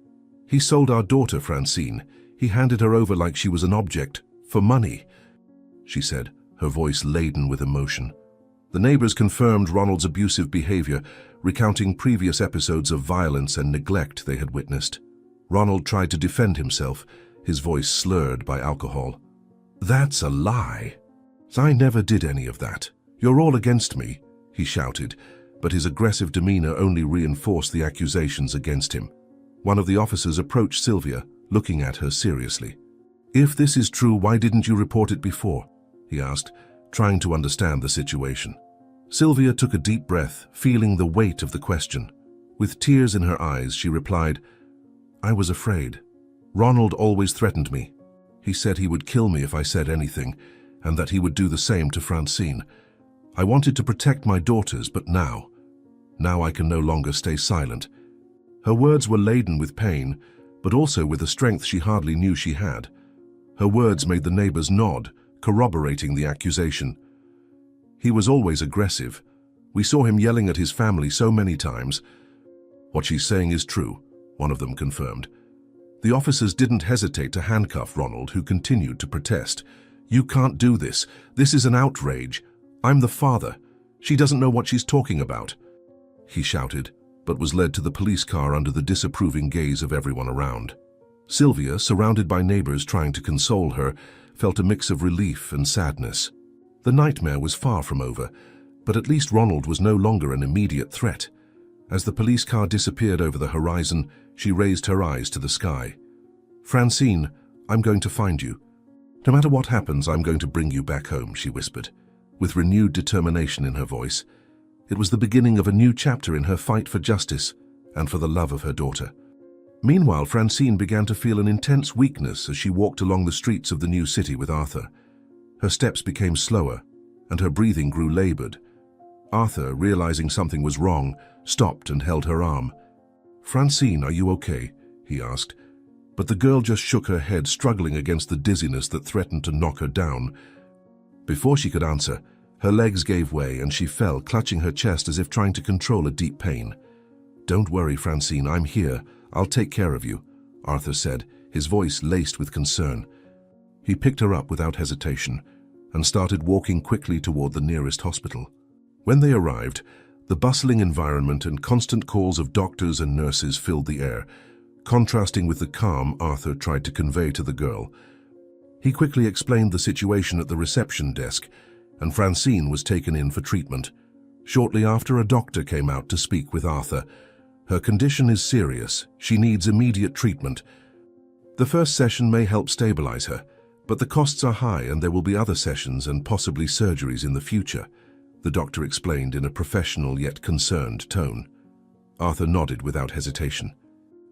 "He sold our daughter, Francine. He handed her over like she was an object, for money," she said, her voice laden with emotion. The neighbors confirmed Ronald's abusive behavior, recounting previous episodes of violence and neglect they had witnessed. Ronald tried to defend himself, his voice slurred by alcohol. "That's a lie. I never did any of that. You're all against me," he shouted, but his aggressive demeanor only reinforced the accusations against him. One of the officers approached Sylvia, looking at her seriously. "If this is true, why didn't you report it before?" he asked, trying to understand the situation. Sylvia took a deep breath, feeling the weight of the question. With tears in her eyes, she replied, "I was afraid. Ronald always threatened me. He said he would kill me if I said anything, and that he would do the same to Francine. I wanted to protect my daughters, but now I can no longer stay silent." Her words were laden with pain, but also with a strength she hardly knew she had. Her words made the neighbors nod, corroborating the accusation. "He was always aggressive. We saw him yelling at his family so many times." "What she's saying is true," one of them confirmed. The officers didn't hesitate to handcuff Ronald, who continued to protest. "You can't do this. This is an outrage. I'm the father. She doesn't know what she's talking about," he shouted, but was led to the police car under the disapproving gaze of everyone around. Sylvia, surrounded by neighbors trying to console her, felt a mix of relief and sadness. The nightmare was far from over, but at least Ronald was no longer an immediate threat. As the police car disappeared over the horizon, she raised her eyes to the sky. "Francine, I'm going to find you. No matter what happens, I'm going to bring you back home," she whispered, with renewed determination in her voice. It was the beginning of a new chapter in her fight for justice and for the love of her daughter. Meanwhile, Francine began to feel an intense weakness as she walked along the streets of the new city with Arthur. Her steps became slower, and her breathing grew labored. Arthur, realizing something was wrong, stopped and held her arm. "Francine, are you okay?" he asked. But the girl just shook her head, struggling against the dizziness that threatened to knock her down. Before she could answer, her legs gave way and she fell, clutching her chest as if trying to control a deep pain. "Don't worry, Francine, I'm here. I'll take care of you," Arthur said, his voice laced with concern. He picked her up without hesitation and started walking quickly toward the nearest hospital. When they arrived, the bustling environment and constant calls of doctors and nurses filled the air, contrasting with the calm Arthur tried to convey to the girl. He quickly explained the situation at the reception desk, and Francine was taken in for treatment. Shortly after, a doctor came out to speak with Arthur. "Her condition is serious. She needs immediate treatment. The first session may help stabilize her, but the costs are high and there will be other sessions and possibly surgeries in the future," the doctor explained in a professional yet concerned tone. Arthur nodded without hesitation.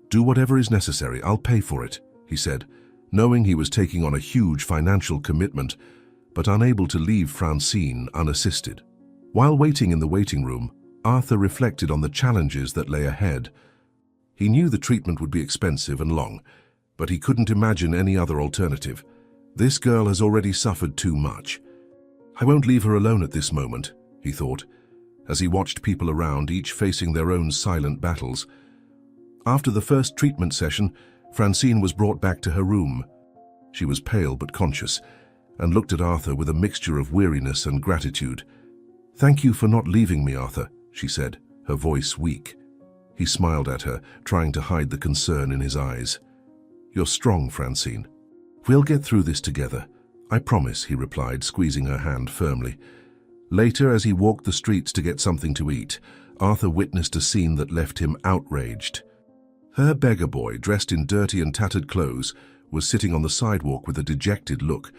"Do whatever is necessary. I'll pay for it," he said, knowing he was taking on a huge financial commitment, but unable to leave Francine unassisted. While waiting in the waiting room, Arthur reflected on the challenges that lay ahead. He knew the treatment would be expensive and long, but he couldn't imagine any other alternative. This girl has already suffered too much. "I won't leave her alone at this moment," he thought, as he watched people around, each facing their own silent battles. After the first treatment session, Francine was brought back to her room. She was pale but conscious, and looked at Arthur with a mixture of weariness and gratitude. "Thank you for not leaving me, Arthur," she said, her voice weak. He smiled at her, trying to hide the concern in his eyes. "You're strong, Francine. We'll get through this together. I promise," he replied, squeezing her hand firmly. Later, as he walked the streets to get something to eat, Arthur witnessed a scene that left him outraged. Her beggar boy, dressed in dirty and tattered clothes, was sitting on the sidewalk with a dejected look,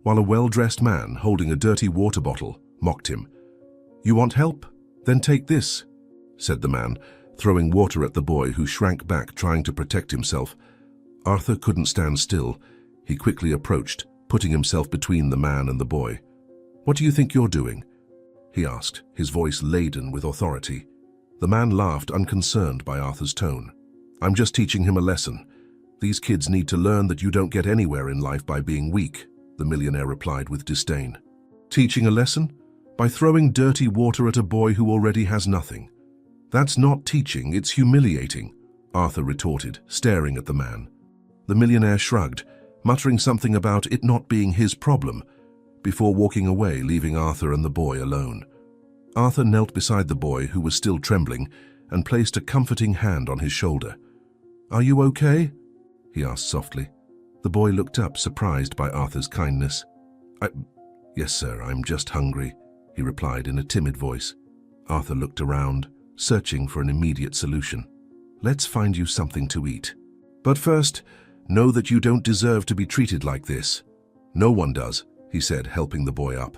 while a well-dressed man, holding a dirty water bottle, mocked him. "You want help? Then take this," said the man, throwing water at the boy, who shrank back, trying to protect himself. Arthur couldn't stand still. He quickly approached, putting himself between the man and the boy. "What do you think you're doing?" he asked, his voice laden with authority. The man laughed, unconcerned by Arthur's tone. "I'm just teaching him a lesson. These kids need to learn that you don't get anywhere in life by being weak," the millionaire replied with disdain. "Teaching a lesson? By throwing dirty water at a boy who already has nothing. That's not teaching, it's humiliating," Arthur retorted, staring at the man. The millionaire shrugged, muttering something about it not being his problem, before walking away, leaving Arthur and the boy alone. Arthur knelt beside the boy, who was still trembling, and placed a comforting hand on his shoulder. "Are you okay?" he asked softly. The boy looked up, surprised by Arthur's kindness. Yes, sir, I'm just hungry, he replied in a timid voice. Arthur looked around, searching for an immediate solution. Let's find you something to eat. But first, know that you don't deserve to be treated like this. No one does, he said, helping the boy up.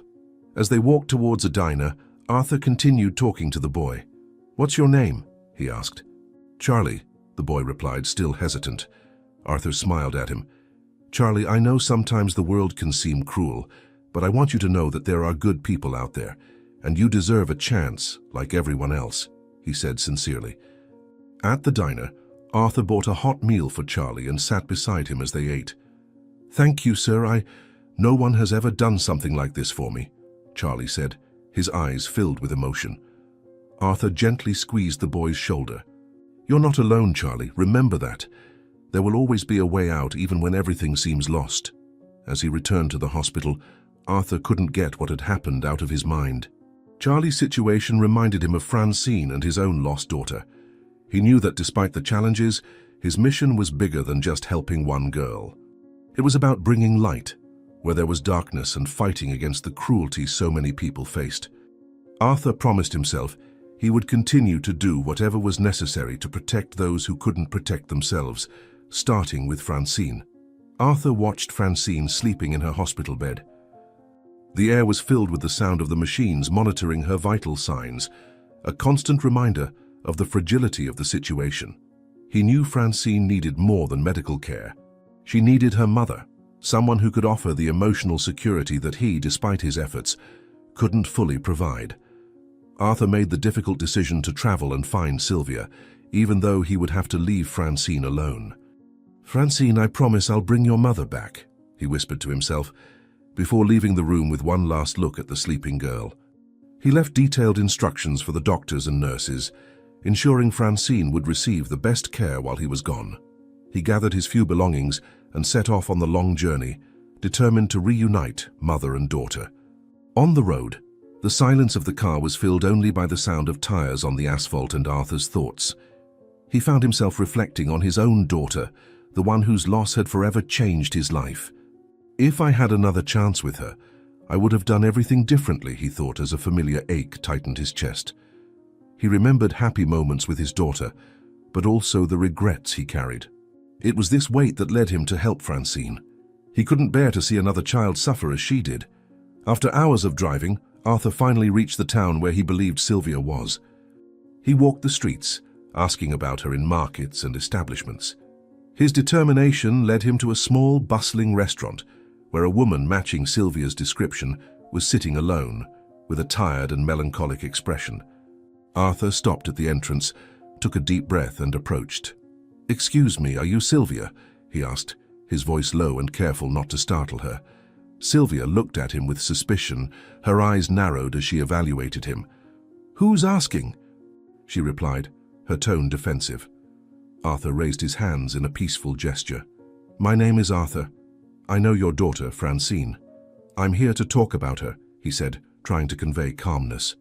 As they walked towards a diner, Arthur continued talking to the boy. What's your name? He asked. Charlie, the boy replied, still hesitant. Arthur smiled at him. Charlie, I know sometimes the world can seem cruel, but I want you to know that there are good people out there, and you deserve a chance, like everyone else, he said sincerely. At the diner, Arthur bought a hot meal for Charlie and sat beside him as they ate. Thank you, sir. No one has ever done something like this for me, Charlie said, his eyes filled with emotion. Arthur gently squeezed the boy's shoulder. You're not alone, Charlie. Remember that. There will always be a way out even when everything seems lost. As he returned to the hospital, Arthur couldn't get what had happened out of his mind. Charlie's situation reminded him of Francine and his own lost daughter. He knew that despite the challenges, his mission was bigger than just helping one girl. It was about bringing light, where there was darkness, and fighting against the cruelty so many people faced. Arthur promised himself he would continue to do whatever was necessary to protect those who couldn't protect themselves, starting with Francine. Arthur watched Francine sleeping in her hospital bed. The air was filled with the sound of the machines monitoring her vital signs, a constant reminder of the fragility of the situation. He knew Francine needed more than medical care. She needed her mother, someone who could offer the emotional security that he, despite his efforts, couldn't fully provide. Arthur made the difficult decision to travel and find Sylvia, even though he would have to leave Francine alone. Francine, I promise I'll bring your mother back, he whispered to himself, before leaving the room with one last look at the sleeping girl. He left detailed instructions for the doctors and nurses, ensuring Francine would receive the best care while he was gone. He gathered his few belongings and set off on the long journey, determined to reunite mother and daughter. On the road, the silence of the car was filled only by the sound of tires on the asphalt and Arthur's thoughts. He found himself reflecting on his own daughter, the one whose loss had forever changed his life. If I had another chance with her, I would have done everything differently, he thought as a familiar ache tightened his chest. He remembered happy moments with his daughter, but also the regrets he carried. It was this weight that led him to help Francine. He couldn't bear to see another child suffer as she did. After hours of driving, Arthur finally reached the town where he believed Sylvia was. He walked the streets, asking about her in markets and establishments. His determination led him to a small, bustling restaurant where a woman matching Sylvia's description was sitting alone, with a tired and melancholic expression. Arthur stopped at the entrance, took a deep breath and approached. "Excuse me, are you Sylvia?" he asked, his voice low and careful not to startle her. Sylvia looked at him with suspicion, her eyes narrowed as she evaluated him. "Who's asking?" she replied, her tone defensive. Arthur raised his hands in a peaceful gesture. "My name is Arthur. I know your daughter, Francine. I'm here to talk about her," he said, trying to convey calmness.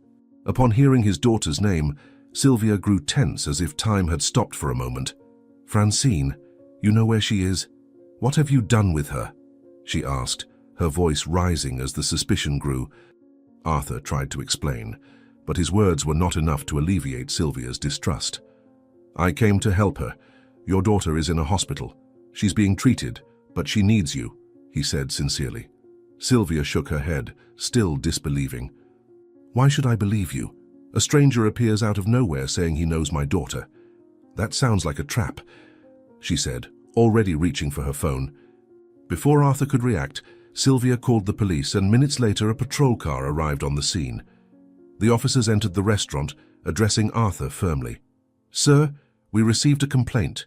Upon hearing his daughter's name, Sylvia grew tense as if time had stopped for a moment. "Francine, you know where she is? What have you done with her?" she asked, her voice rising as the suspicion grew. Arthur tried to explain, but his words were not enough to alleviate Sylvia's distrust. "I came to help her. Your daughter is in a hospital. She's being treated, but she needs you," he said sincerely. Sylvia shook her head, still disbelieving. "Why should I believe you? A stranger appears out of nowhere saying he knows my daughter. That sounds like a trap," she said, already reaching for her phone. Before Arthur could react, Sylvia called the police, and minutes later a patrol car arrived on the scene. The officers entered the restaurant, addressing Arthur firmly. "Sir, we received a complaint.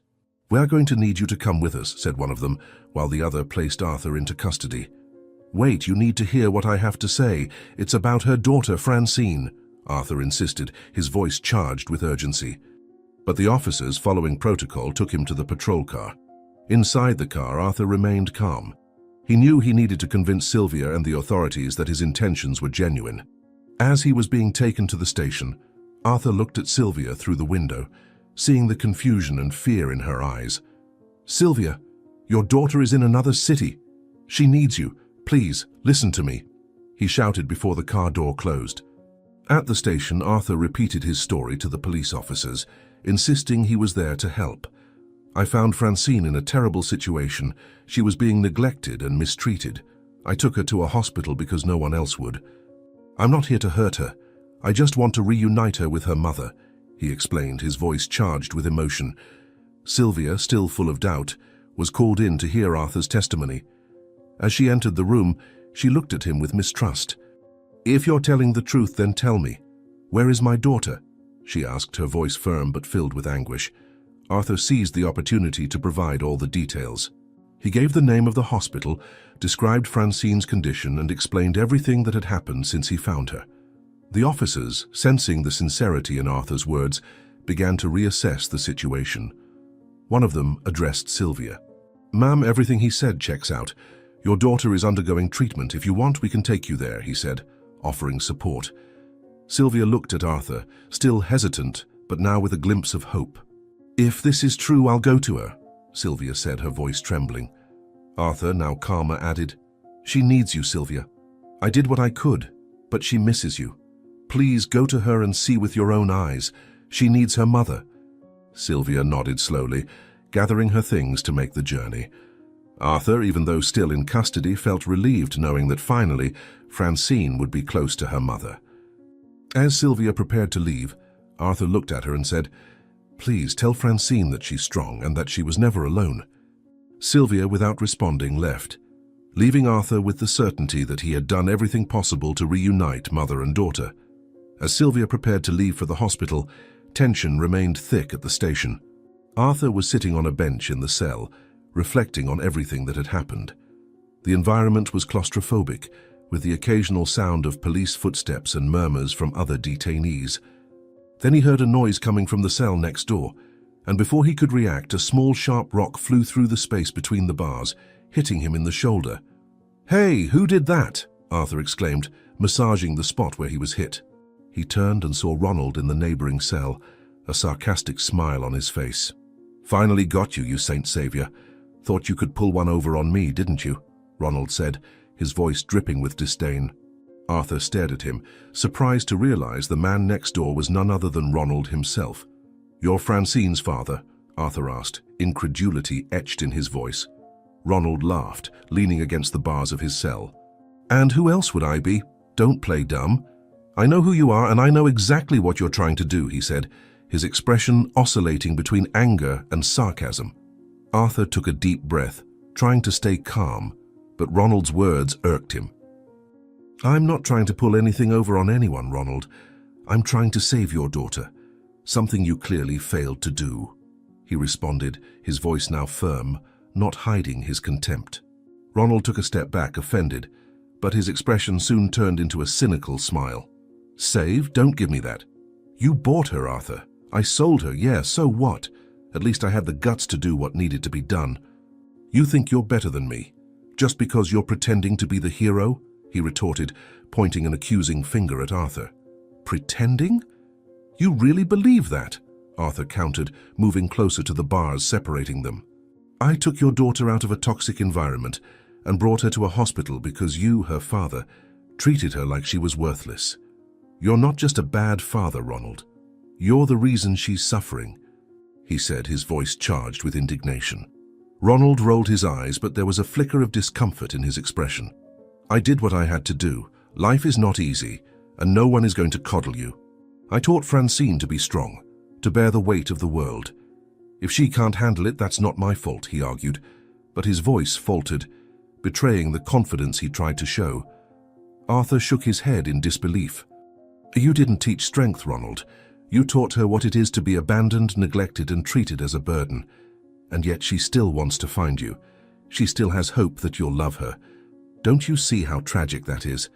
We are going to need you to come with us," said one of them, while the other placed Arthur into custody. "Wait, you need to hear what I have to say. It's about her daughter, Francine," Arthur insisted, his voice charged with urgency. But the officers, following protocol, took him to the patrol car. Inside the car, Arthur remained calm. He knew he needed to convince Sylvia and the authorities that his intentions were genuine. As he was being taken to the station, Arthur looked at Sylvia through the window, seeing the confusion and fear in her eyes. "Sylvia, Your daughter is in another city. She needs you. Please, listen to me," he shouted before the car door closed. At the station, Arthur repeated his story to the police officers, insisting he was there to help. "I found Francine in a terrible situation. She was being neglected and mistreated. I took her to a hospital because no one else would. I'm not here to hurt her. I just want to reunite her with her mother," he explained, his voice charged with emotion. Sylvia, still full of doubt, was called in to hear Arthur's testimony. As she entered the room, she looked at him with mistrust. "If you're telling the truth, then tell me. Where is my daughter?" she asked, her voice firm but filled with anguish. Arthur seized the opportunity to provide all the details. He gave the name of the hospital, described Francine's condition, and explained everything that had happened since he found her. The officers, sensing the sincerity in Arthur's words, began to reassess the situation. One of them addressed Sylvia. "Ma'am, everything he said checks out. Your daughter is undergoing treatment. If you want, we can take you there," he said, offering support. Sylvia looked at Arthur, still hesitant, but now with a glimpse of hope. "If this is true, I'll go to her," Sylvia said, her voice trembling. Arthur, now calmer, added, "She needs you, Sylvia. I did what I could, but she misses you. Please go to her and see with your own eyes. She needs her mother." Sylvia nodded slowly, gathering her things to make the journey. Arthur, even though still in custody, felt relieved knowing that finally Francine would be close to her mother. As Sylvia prepared to leave, Arthur looked at her and said, "Please tell Francine that she's strong and that she was never alone." Sylvia, without responding, left, leaving Arthur with the certainty that he had done everything possible to reunite mother and daughter. As Sylvia prepared to leave for the hospital, tension remained thick at the station. Arthur was sitting on a bench in the cell, reflecting on everything that had happened. The environment was claustrophobic, with the occasional sound of police footsteps and murmurs from other detainees. Then he heard a noise coming from the cell next door, and before he could react, a small sharp rock flew through the space between the bars, hitting him in the shoulder. "Hey, who did that?" Arthur exclaimed, massaging the spot where he was hit. He turned and saw Ronald in the neighboring cell, a sarcastic smile on his face. "Finally got you, you saint savior. Thought you could pull one over on me, didn't you?" Ronald said, his voice dripping with disdain. Arthur stared at him, surprised to realize the man next door was none other than Ronald himself. "You're Francine's father?" Arthur asked, incredulity etched in his voice. Ronald laughed, leaning against the bars of his cell. "And who else would I be? Don't play dumb. I know who you are and I know exactly what you're trying to do," he said, his expression oscillating between anger and sarcasm. Arthur took a deep breath, trying to stay calm, but Ronald's words irked him. "I'm not trying to pull anything over on anyone, Ronald. I'm trying to save your daughter, something you clearly failed to do," he responded, his voice now firm, not hiding his contempt. Ronald took a step back, offended, but his expression soon turned into a cynical smile. "Save? Don't give me that. You bought her, Arthur. I sold her, yeah, so what? At least I had the guts to do what needed to be done. You think you're better than me, just because you're pretending to be the hero?" he retorted, pointing an accusing finger at Arthur. "Pretending? You really believe that?" Arthur countered, moving closer to the bars separating them. "I took your daughter out of a toxic environment and brought her to a hospital because you, her father, treated her like she was worthless. You're not just a bad father, Ronald. You're the reason she's suffering," he said, his voice charged with indignation. Ronald rolled his eyes, but there was a flicker of discomfort in his expression. "I did what I had to do. Life is not easy, and no one is going to coddle you. I taught Francine to be strong, to bear the weight of the world. If she can't handle it, that's not my fault," he argued, but his voice faltered, betraying the confidence he tried to show. Arthur shook his head in disbelief. "You didn't teach strength, Ronald. You taught her what it is to be abandoned, neglected, and treated as a burden. And yet she still wants to find you. She still has hope that you'll love her. Don't you see how tragic that is?"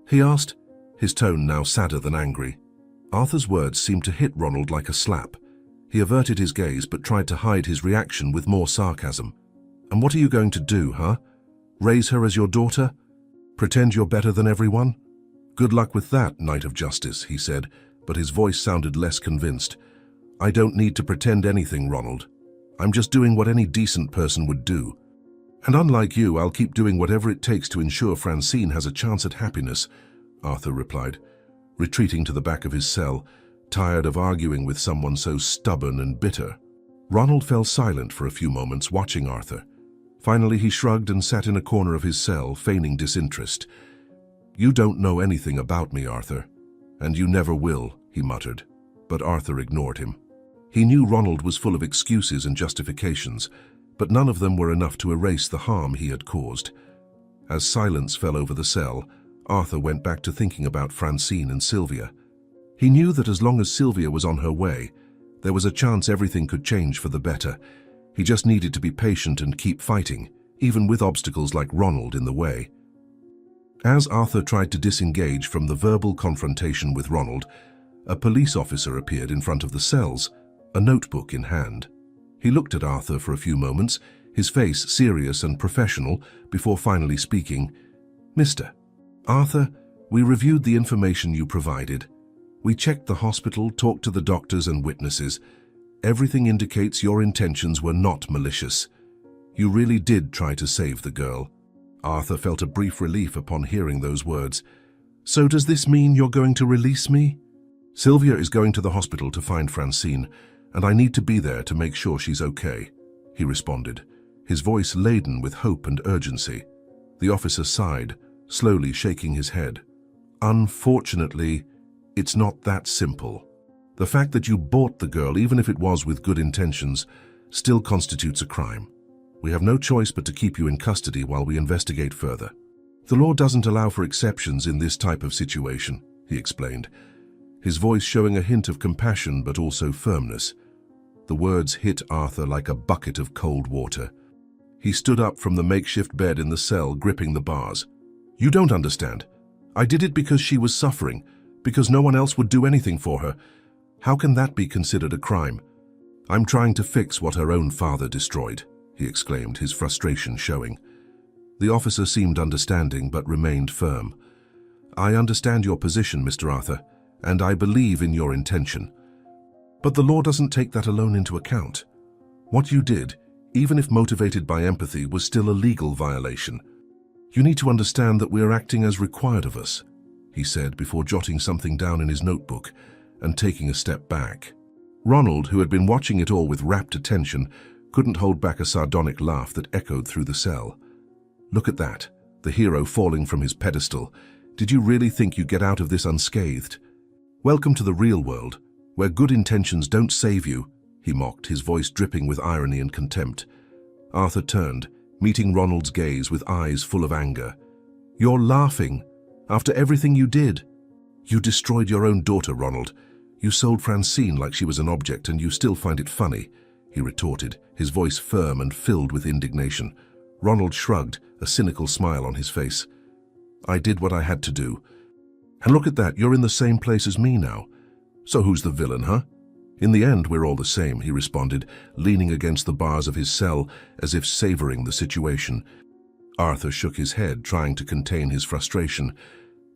he asked, his tone now sadder than angry. Arthur's words seemed to hit Ronald like a slap. He averted his gaze but tried to hide his reaction with more sarcasm. "And what are you going to do, huh? Raise her as your daughter? Pretend you're better than everyone? Good luck with that, Knight of Justice," he said, but his voice sounded less convinced. "I don't need to pretend anything, Ronald. I'm just doing what any decent person would do. And unlike you, I'll keep doing whatever it takes to ensure Francine has a chance at happiness, Arthur replied, retreating to the back of his cell, tired of arguing with someone so stubborn and bitter. Ronald fell silent for a few moments, watching Arthur. Finally, he shrugged and sat in a corner of his cell, feigning disinterest. "You don't know anything about me, Arthur. And you never will," he muttered. But Arthur ignored him. He knew Ronald was full of excuses and justifications, but none of them were enough to erase the harm he had caused. As silence fell over the cell, Arthur went back to thinking about Francine and Sylvia. He knew that as long as Sylvia was on her way, there was a chance everything could change for the better. He just needed to be patient and keep fighting, even with obstacles like Ronald in the way. As Arthur tried to disengage from the verbal confrontation with Ronald, a police officer appeared in front of the cells, a notebook in hand. He looked at Arthur for a few moments, his face serious and professional, before finally speaking. "Mr. Arthur, we reviewed the information you provided. We checked the hospital, talked to the doctors and witnesses. Everything indicates your intentions were not malicious. You really did try to save the girl." Arthur felt a brief relief upon hearing those words. "So does this mean you're going to release me?" "Sylvia is going to the hospital to find Francine, and I need to be there to make sure she's okay," he responded, his voice laden with hope and urgency. The officer sighed, slowly shaking his head. "Unfortunately, it's not that simple. The fact that you bought the girl, even if it was with good intentions, still constitutes a crime. We have no choice but to keep you in custody while we investigate further. The law doesn't allow for exceptions in this type of situation," he explained, his voice showing a hint of compassion but also firmness. The words hit Arthur like a bucket of cold water. He stood up from the makeshift bed in the cell, gripping the bars. "You don't understand. I did it because she was suffering, because no one else would do anything for her. How can that be considered a crime? I'm trying to fix what her own father destroyed," he exclaimed, his frustration showing. The officer seemed understanding but remained firm. "I understand your position, Mr. Arthur, and I believe in your intention. But the law doesn't take that alone into account. What you did, even if motivated by empathy, was still a legal violation. You need to understand that we are acting as required of us," he said before jotting something down in his notebook and taking a step back. Ronald, who had been watching it all with rapt attention, couldn't hold back a sardonic laugh that echoed through the cell. "Look at that, the hero falling from his pedestal. Did you really think you'd get out of this unscathed? Welcome to the real world, where good intentions don't save you," he mocked, his voice dripping with irony and contempt. Arthur turned, meeting Ronald's gaze with eyes full of anger. "You're laughing. After everything you did. You destroyed your own daughter, Ronald. You sold Francine like she was an object, and you still find it funny," he retorted, his voice firm and filled with indignation. Ronald shrugged, a cynical smile on his face. "I did what I had to do. And look at that, you're in the same place as me now. So who's the villain, huh?" "In the end, we're all the same," he responded, leaning against the bars of his cell as if savoring the situation. Arthur shook his head, trying to contain his frustration.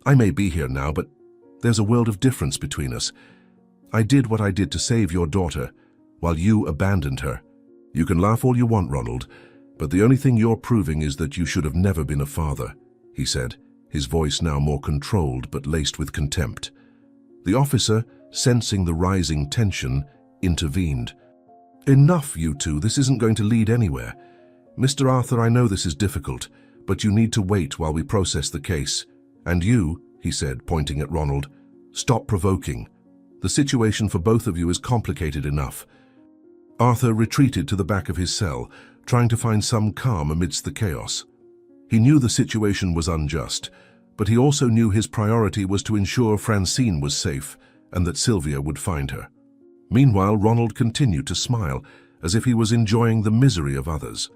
"I may be here now, but there's a world of difference between us. I did what I did to save your daughter, while you abandoned her. You can laugh all you want, Ronald, but the only thing you're proving is that you should have never been a father," he said, his voice now more controlled but laced with contempt. The officer, sensing the rising tension, intervened. "Enough, you two. This isn't going to lead anywhere. Mr. Arthur, I know this is difficult, but you need to wait while we process the case. And you," he said, pointing at Ronald, "stop provoking. The situation for both of you is complicated enough." Arthur retreated to the back of his cell, trying to find some calm amidst the chaos. He knew the situation was unjust, but he also knew his priority was to ensure Francine was safe and that Sylvia would find her. Meanwhile, Ronald continued to smile, as if he was enjoying the misery of others,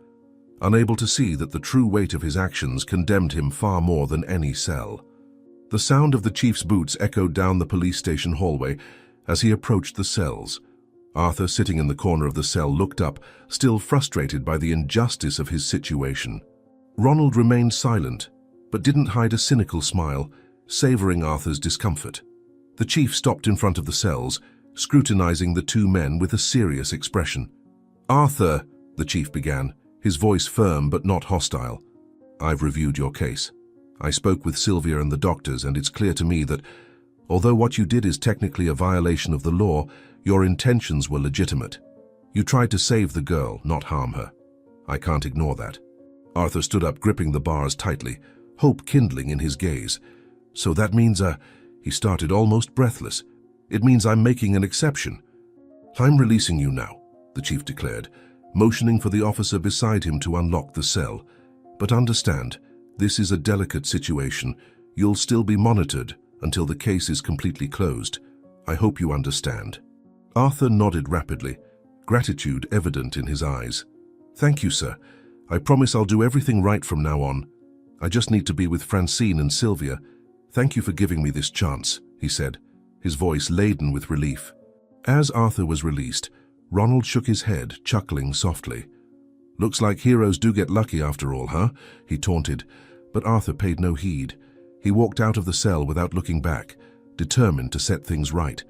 unable to see that the true weight of his actions condemned him far more than any cell. The sound of the chief's boots echoed down the police station hallway as he approached the cells. Arthur, sitting in the corner of the cell, looked up, still frustrated by the injustice of his situation. Ronald remained silent, but didn't hide a cynical smile, savoring Arthur's discomfort. The chief stopped in front of the cells, scrutinizing the two men with a serious expression. "Arthur," the chief began, his voice firm but not hostile. "I've reviewed your case. I spoke with Sylvia and the doctors, and it's clear to me that, although what you did is technically a violation of the law, your intentions were legitimate. You tried to save the girl, not harm her. I can't ignore that." Arthur stood up, gripping the bars tightly, hope kindling in his gaze. "So that means, he started, almost breathless. "It means I'm making an exception." "I'm releasing you now," the chief declared, motioning for the officer beside him to unlock the cell. "But understand, this is a delicate situation. You'll still be monitored until the case is completely closed. I hope you understand." Arthur nodded rapidly, gratitude evident in his eyes. "Thank you, sir. I promise I'll do everything right from now on. I just need to be with Francine and Sylvia. Thank you for giving me this chance," he said, his voice laden with relief. As Arthur was released, Ronald shook his head, chuckling softly. "Looks like heroes do get lucky after all, huh?" he taunted, but Arthur paid no heed. He walked out of the cell without looking back, determined to set things right.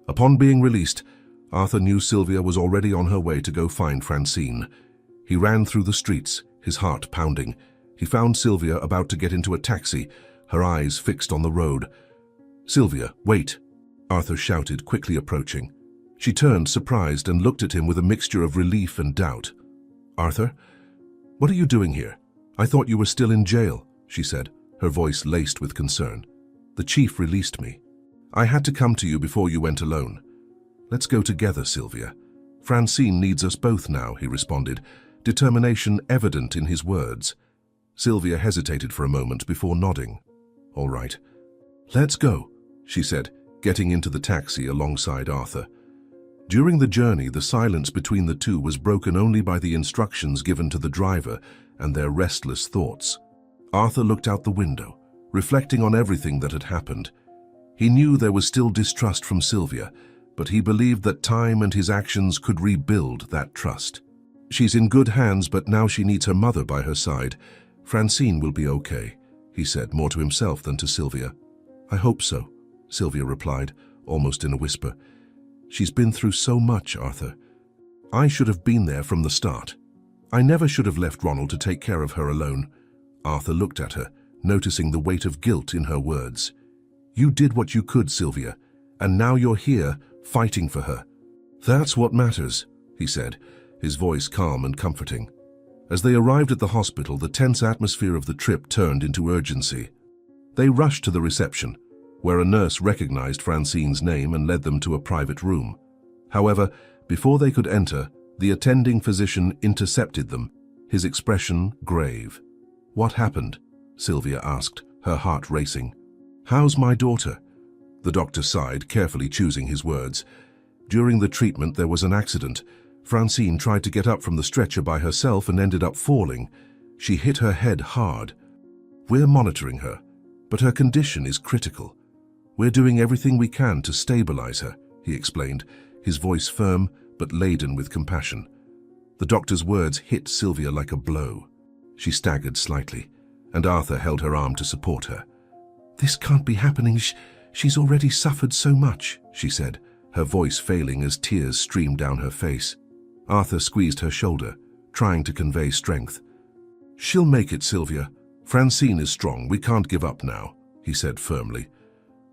Upon being released, Arthur knew Sylvia was already on her way to go find Francine. He ran through the streets, his heart pounding. He found Sylvia about to get into a taxi, her eyes fixed on the road. "Sylvia, wait!" Arthur shouted, quickly approaching. She turned, surprised, and looked at him with a mixture of relief and doubt. "Arthur, what are you doing here? I thought you were still in jail," she said, her voice laced with concern. "The chief released me. I had to come to you before you went alone." "Let's go together, Sylvia. Francine needs us both now," he responded, determination evident in his words. Sylvia hesitated for a moment before nodding. "All right. Let's go," she said, getting into the taxi alongside Arthur. During the journey, the silence between the two was broken only by the instructions given to the driver and their restless thoughts. Arthur looked out the window, reflecting on everything that had happened. He knew there was still distrust from Sylvia, but he believed that time and his actions could rebuild that trust. "She's in good hands, but now she needs her mother by her side. Francine will be okay," he said, more to himself than to Sylvia. "I hope so," Sylvia replied, almost in a whisper. "She's been through so much, Arthur. I should have been there from the start. I never should have left Ronald to take care of her alone." Arthur looked at her, noticing the weight of guilt in her words. "You did what you could, Sylvia, and now you're here, fighting for her. That's what matters," he said, his voice calm and comforting. As they arrived at the hospital, the tense atmosphere of the trip turned into urgency. They rushed to the reception, where a nurse recognized Francine's name and led them to a private room. However, before they could enter, the attending physician intercepted them, his expression grave. "What happened?" Sylvia asked, her heart racing. "How's my daughter?" The doctor sighed, carefully choosing his words. "During the treatment, there was an accident. Francine tried to get up from the stretcher by herself and ended up falling. She hit her head hard. We're monitoring her, but her condition is critical. We're doing everything we can to stabilize her," he explained, his voice firm but laden with compassion. The doctor's words hit Sylvia like a blow. She staggered slightly, and Arthur held her arm to support her. "This can't be happening. She's already suffered so much," she said, her voice failing as tears streamed down her face. Arthur squeezed her shoulder, trying to convey strength. "She'll make it, Sylvia. Francine is strong. We can't give up now," he said firmly.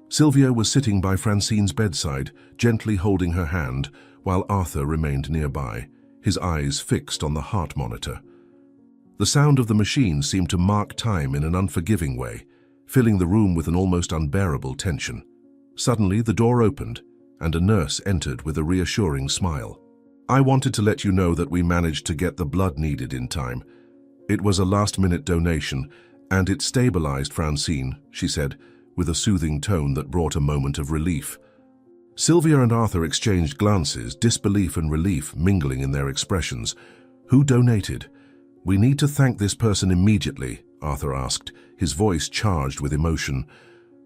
Sylvia was sitting by Francine's bedside, gently holding her hand, while Arthur remained nearby, his eyes fixed on the heart monitor. The sound of the machine seemed to mark time in an unforgiving way, filling the room with an almost unbearable tension. Suddenly, the door opened, and a nurse entered with a reassuring smile. "I wanted to let you know that we managed to get the blood needed in time. It was a last-minute donation, and it stabilized Francine," she said, with a soothing tone that brought a moment of relief. Sylvia and Arthur exchanged glances, disbelief and relief mingling in their expressions. "Who donated?" "We need to thank this person immediately," Arthur asked, his voice charged with emotion.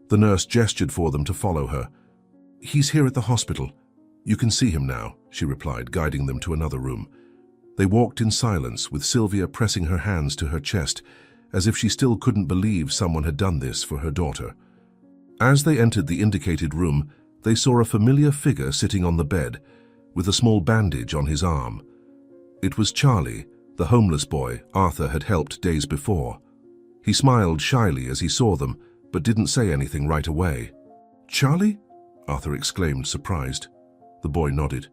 The nurse gestured for them to follow her. "He's here at the hospital. You can see him now," she replied, guiding them to another room. They walked in silence, with Sylvia pressing her hands to her chest, as if she still couldn't believe someone had done this for her daughter. As they entered the indicated room, they saw a familiar figure sitting on the bed, with a small bandage on his arm. It was Charlie, the homeless boy Arthur had helped days before. He smiled shyly as he saw them, but didn't say anything right away. "Charlie?" Arthur exclaimed, surprised. The boy nodded.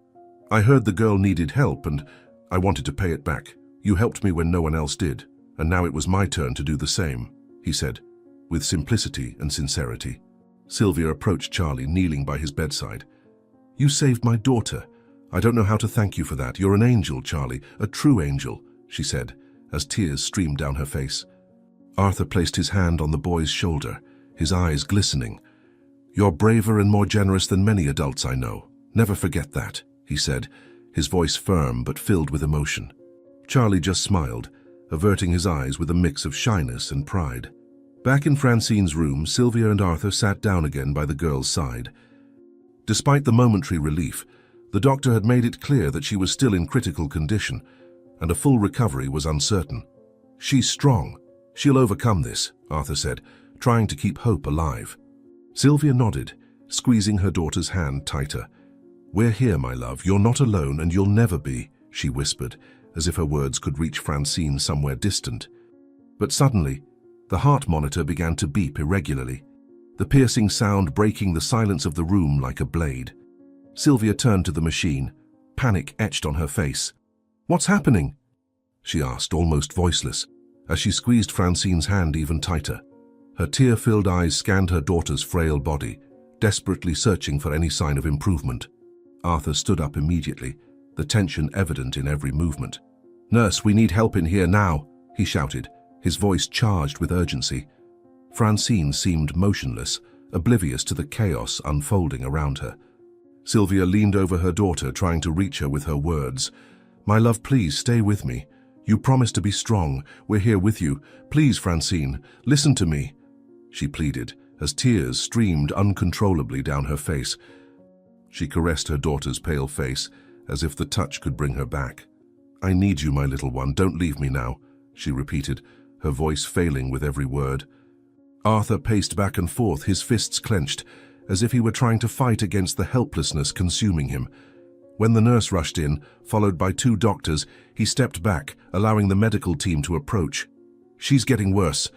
"I heard the girl needed help and I wanted to pay it back. You helped me when no one else did, and now it was my turn to do the same," he said, with simplicity and sincerity. Sylvia approached Charlie, kneeling by his bedside. "You saved my daughter. I don't know how to thank you for that. You're an angel, Charlie, a true angel," she said, as tears streamed down her face. Arthur placed his hand on the boy's shoulder, his eyes glistening. "You're braver and more generous than many adults I know. Never forget that," he said, his voice firm but filled with emotion. Charlie just smiled, averting his eyes with a mix of shyness and pride. Back in Francine's room, Sylvia and Arthur sat down again by the girl's side. Despite the momentary relief, the doctor had made it clear that she was still in critical condition, and a full recovery was uncertain. "She's strong. She'll overcome this," Arthur said, trying to keep hope alive. Sylvia nodded, squeezing her daughter's hand tighter. "We're here, my love. You're not alone, and you'll never be," she whispered, as if her words could reach Francine somewhere distant. But suddenly, the heart monitor began to beep irregularly, the piercing sound breaking the silence of the room like a blade. Sylvia turned to the machine, panic etched on her face. "What's happening?" she asked, almost voiceless, as she squeezed Francine's hand even tighter. Her tear-filled eyes scanned her daughter's frail body, desperately searching for any sign of improvement. Arthur stood up immediately, the tension evident in every movement. "Nurse, we need help in here now," he shouted, his voice charged with urgency. Francine seemed motionless, oblivious to the chaos unfolding around her. Sylvia leaned over her daughter, trying to reach her with her words. "My love, please stay with me. You promised to be strong. We're here with you. Please, Francine, listen to me," she pleaded, as tears streamed uncontrollably down her face. She caressed her daughter's pale face, as if the touch could bring her back. "I need you, my little one. Don't leave me now," she repeated, her voice failing with every word. Arthur paced back and forth, his fists clenched, as if he were trying to fight against the helplessness consuming him. When the nurse rushed in, followed by 2 doctors, he stepped back, allowing the medical team to approach. "She's getting worse.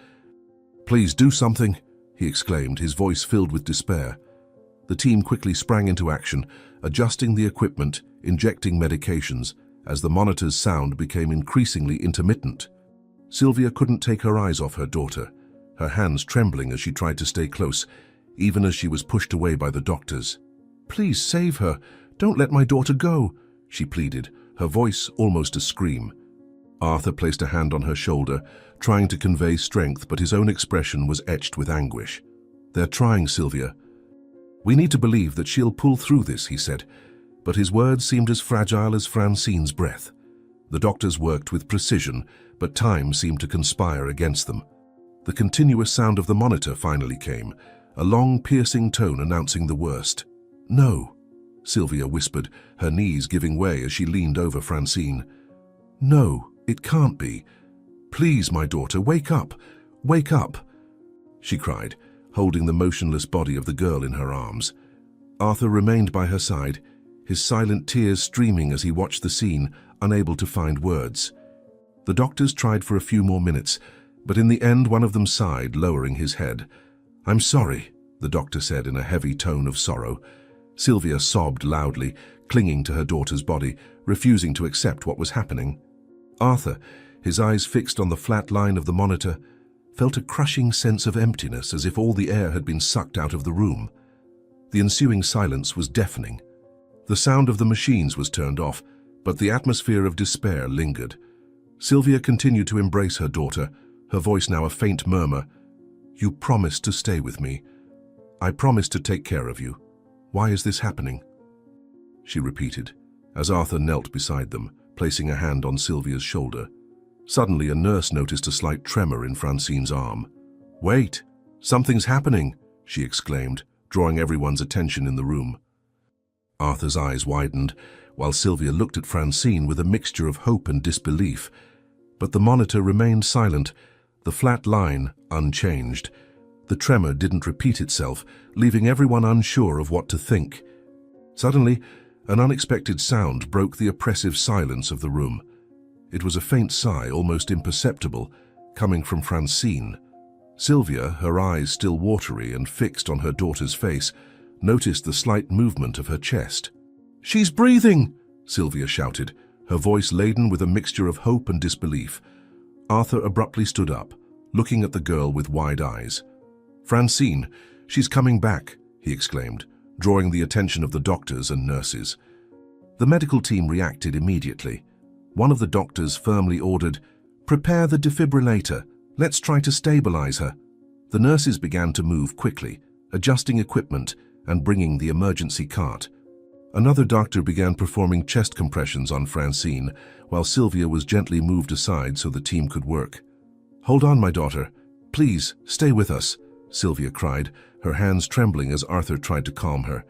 Please do something," he exclaimed, his voice filled with despair. The team quickly sprang into action, adjusting the equipment, injecting medications, as the monitor's sound became increasingly intermittent. Sylvia couldn't take her eyes off her daughter, her hands trembling as she tried to stay close, even as she was pushed away by the doctors. "Please save her. Don't let my daughter go," she pleaded, her voice almost a scream. Arthur placed a hand on her shoulder, trying to convey strength, but his own expression was etched with anguish. "They're trying, Sylvia. We need to believe that she'll pull through this," he said, but his words seemed as fragile as Francine's breath. The doctors worked with precision, but time seemed to conspire against them. The continuous sound of the monitor finally came, a long, piercing tone announcing the worst. "No," Sylvia whispered, her knees giving way as she leaned over Francine. "No, it can't be. Please, my daughter, wake up. Wake up," she cried, holding the motionless body of the girl in her arms. Arthur remained by her side, his silent tears streaming as he watched the scene, unable to find words. The doctors tried for a few more minutes, but in the end one of them sighed, lowering his head. "I'm sorry," the doctor said in a heavy tone of sorrow. Sylvia sobbed loudly, clinging to her daughter's body, refusing to accept what was happening. Arthur, his eyes fixed on the flat line of the monitor, felt a crushing sense of emptiness, as if all the air had been sucked out of the room. The ensuing silence was deafening. The sound of the machines was turned off, but the atmosphere of despair lingered. Sylvia continued to embrace her daughter, her voice now a faint murmur. "You promised to stay with me. I promised to take care of you. Why is this happening?" she repeated, as Arthur knelt beside them, placing a hand on Sylvia's shoulder. Suddenly, a nurse noticed a slight tremor in Francine's arm. "Wait, something's happening," she exclaimed, drawing everyone's attention in the room. Arthur's eyes widened, while Sylvia looked at Francine with a mixture of hope and disbelief. But the monitor remained silent, the flat line unchanged. The tremor didn't repeat itself, leaving everyone unsure of what to think. Suddenly, an unexpected sound broke the oppressive silence of the room. It was a faint sigh, almost imperceptible, coming from Francine. Sylvia, her eyes still watery and fixed on her daughter's face, noticed the slight movement of her chest. "She's breathing!" Sylvia shouted, her voice laden with a mixture of hope and disbelief. Arthur abruptly stood up, looking at the girl with wide eyes. "Francine, she's coming back," he exclaimed, drawing the attention of the doctors and nurses. The medical team reacted immediately. One of the doctors firmly ordered, "Prepare the defibrillator. Let's try to stabilize her." The nurses began to move quickly, adjusting equipment and bringing the emergency cart. Another doctor began performing chest compressions on Francine, while Sylvia was gently moved aside so the team could work. "Hold on, my daughter. Please, stay with us," Sylvia cried, her hands trembling as Arthur tried to calm her.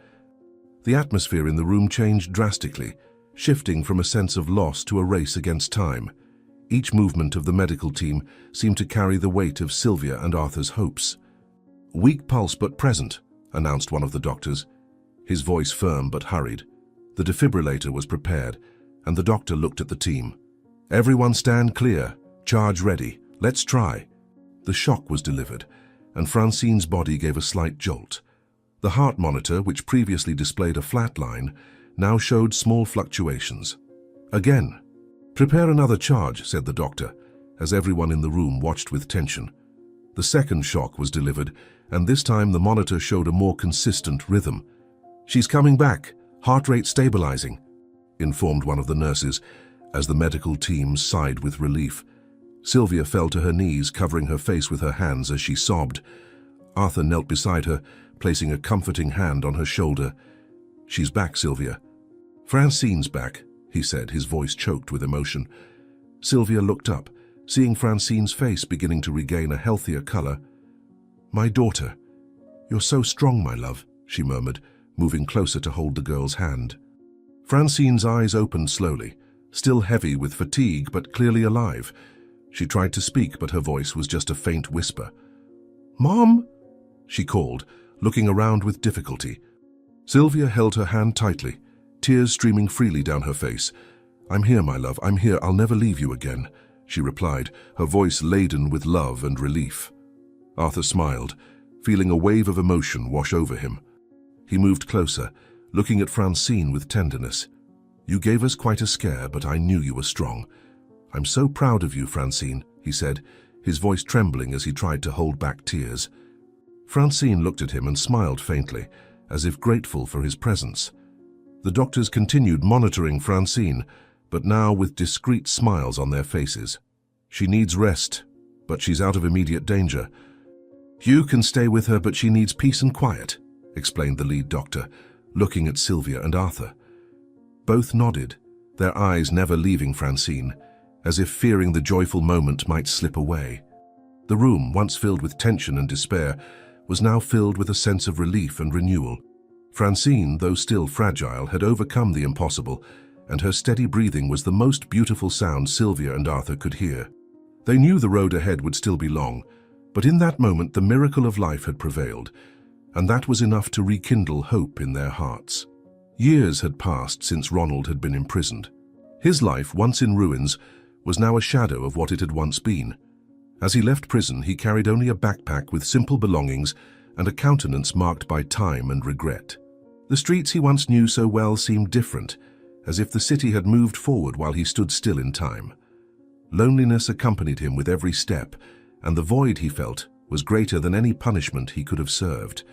The atmosphere in the room changed drastically, shifting from a sense of loss to a race against time. Each movement of the medical team seemed to carry the weight of Sylvia and Arthur's hopes. "Weak pulse but present," announced one of the doctors, his voice firm but hurried. The defibrillator was prepared, and the doctor looked at the team. "Everyone stand clear. Charge ready. Let's try." The shock was delivered, and Francine's body gave a slight jolt. The heart monitor, which previously displayed a flat line, now showed small fluctuations. "Again. Prepare another charge," said the doctor, as everyone in the room watched with tension. The second shock was delivered, and this time the monitor showed a more consistent rhythm. "She's coming back. Heart rate stabilizing," informed one of the nurses, as the medical team sighed with relief. Sylvia fell to her knees, covering her face with her hands as she sobbed. Arthur knelt beside her, placing a comforting hand on her shoulder. "She's back, Sylvia." "Francine's back," he said, his voice choked with emotion. Sylvia looked up, seeing Francine's face beginning to regain a healthier color. "My daughter, you're so strong, my love," she murmured, moving closer to hold the girl's hand. Francine's eyes opened slowly, still heavy with fatigue but clearly alive. She tried to speak, but her voice was just a faint whisper. "Mom?" she called, looking around with difficulty. Sylvia held her hand tightly, tears streaming freely down her face. "I'm here, my love, I'm here. I'll never leave you again," she replied, her voice laden with love and relief. Arthur smiled, feeling a wave of emotion wash over him. He moved closer, looking at Francine with tenderness. "You gave us quite a scare, but I knew you were strong. I'm so proud of you, Francine," he said, his voice trembling as he tried to hold back tears. Francine looked at him and smiled faintly, as if grateful for his presence. The doctors continued monitoring Francine, but now with discreet smiles on their faces. "She needs rest, but she's out of immediate danger. You can stay with her, but she needs peace and quiet," explained the lead doctor, looking at Sylvia and Arthur. Both nodded, their eyes never leaving Francine, as if fearing the joyful moment might slip away. The room, once filled with tension and despair, was now filled with a sense of relief and renewal. Francine, though still fragile, had overcome the impossible, and her steady breathing was the most beautiful sound Sylvia and Arthur could hear. They knew the road ahead would still be long, but in that moment the miracle of life had prevailed, and that was enough to rekindle hope in their hearts. Years had passed since Ronald had been imprisoned. His life, once in ruins, was now a shadow of what it had once been. As he left prison, he carried only a backpack with simple belongings and a countenance marked by time and regret. The streets he once knew so well seemed different, as if the city had moved forward while he stood still in time. Loneliness accompanied him with every step, and the void he felt was greater than any punishment he could have served.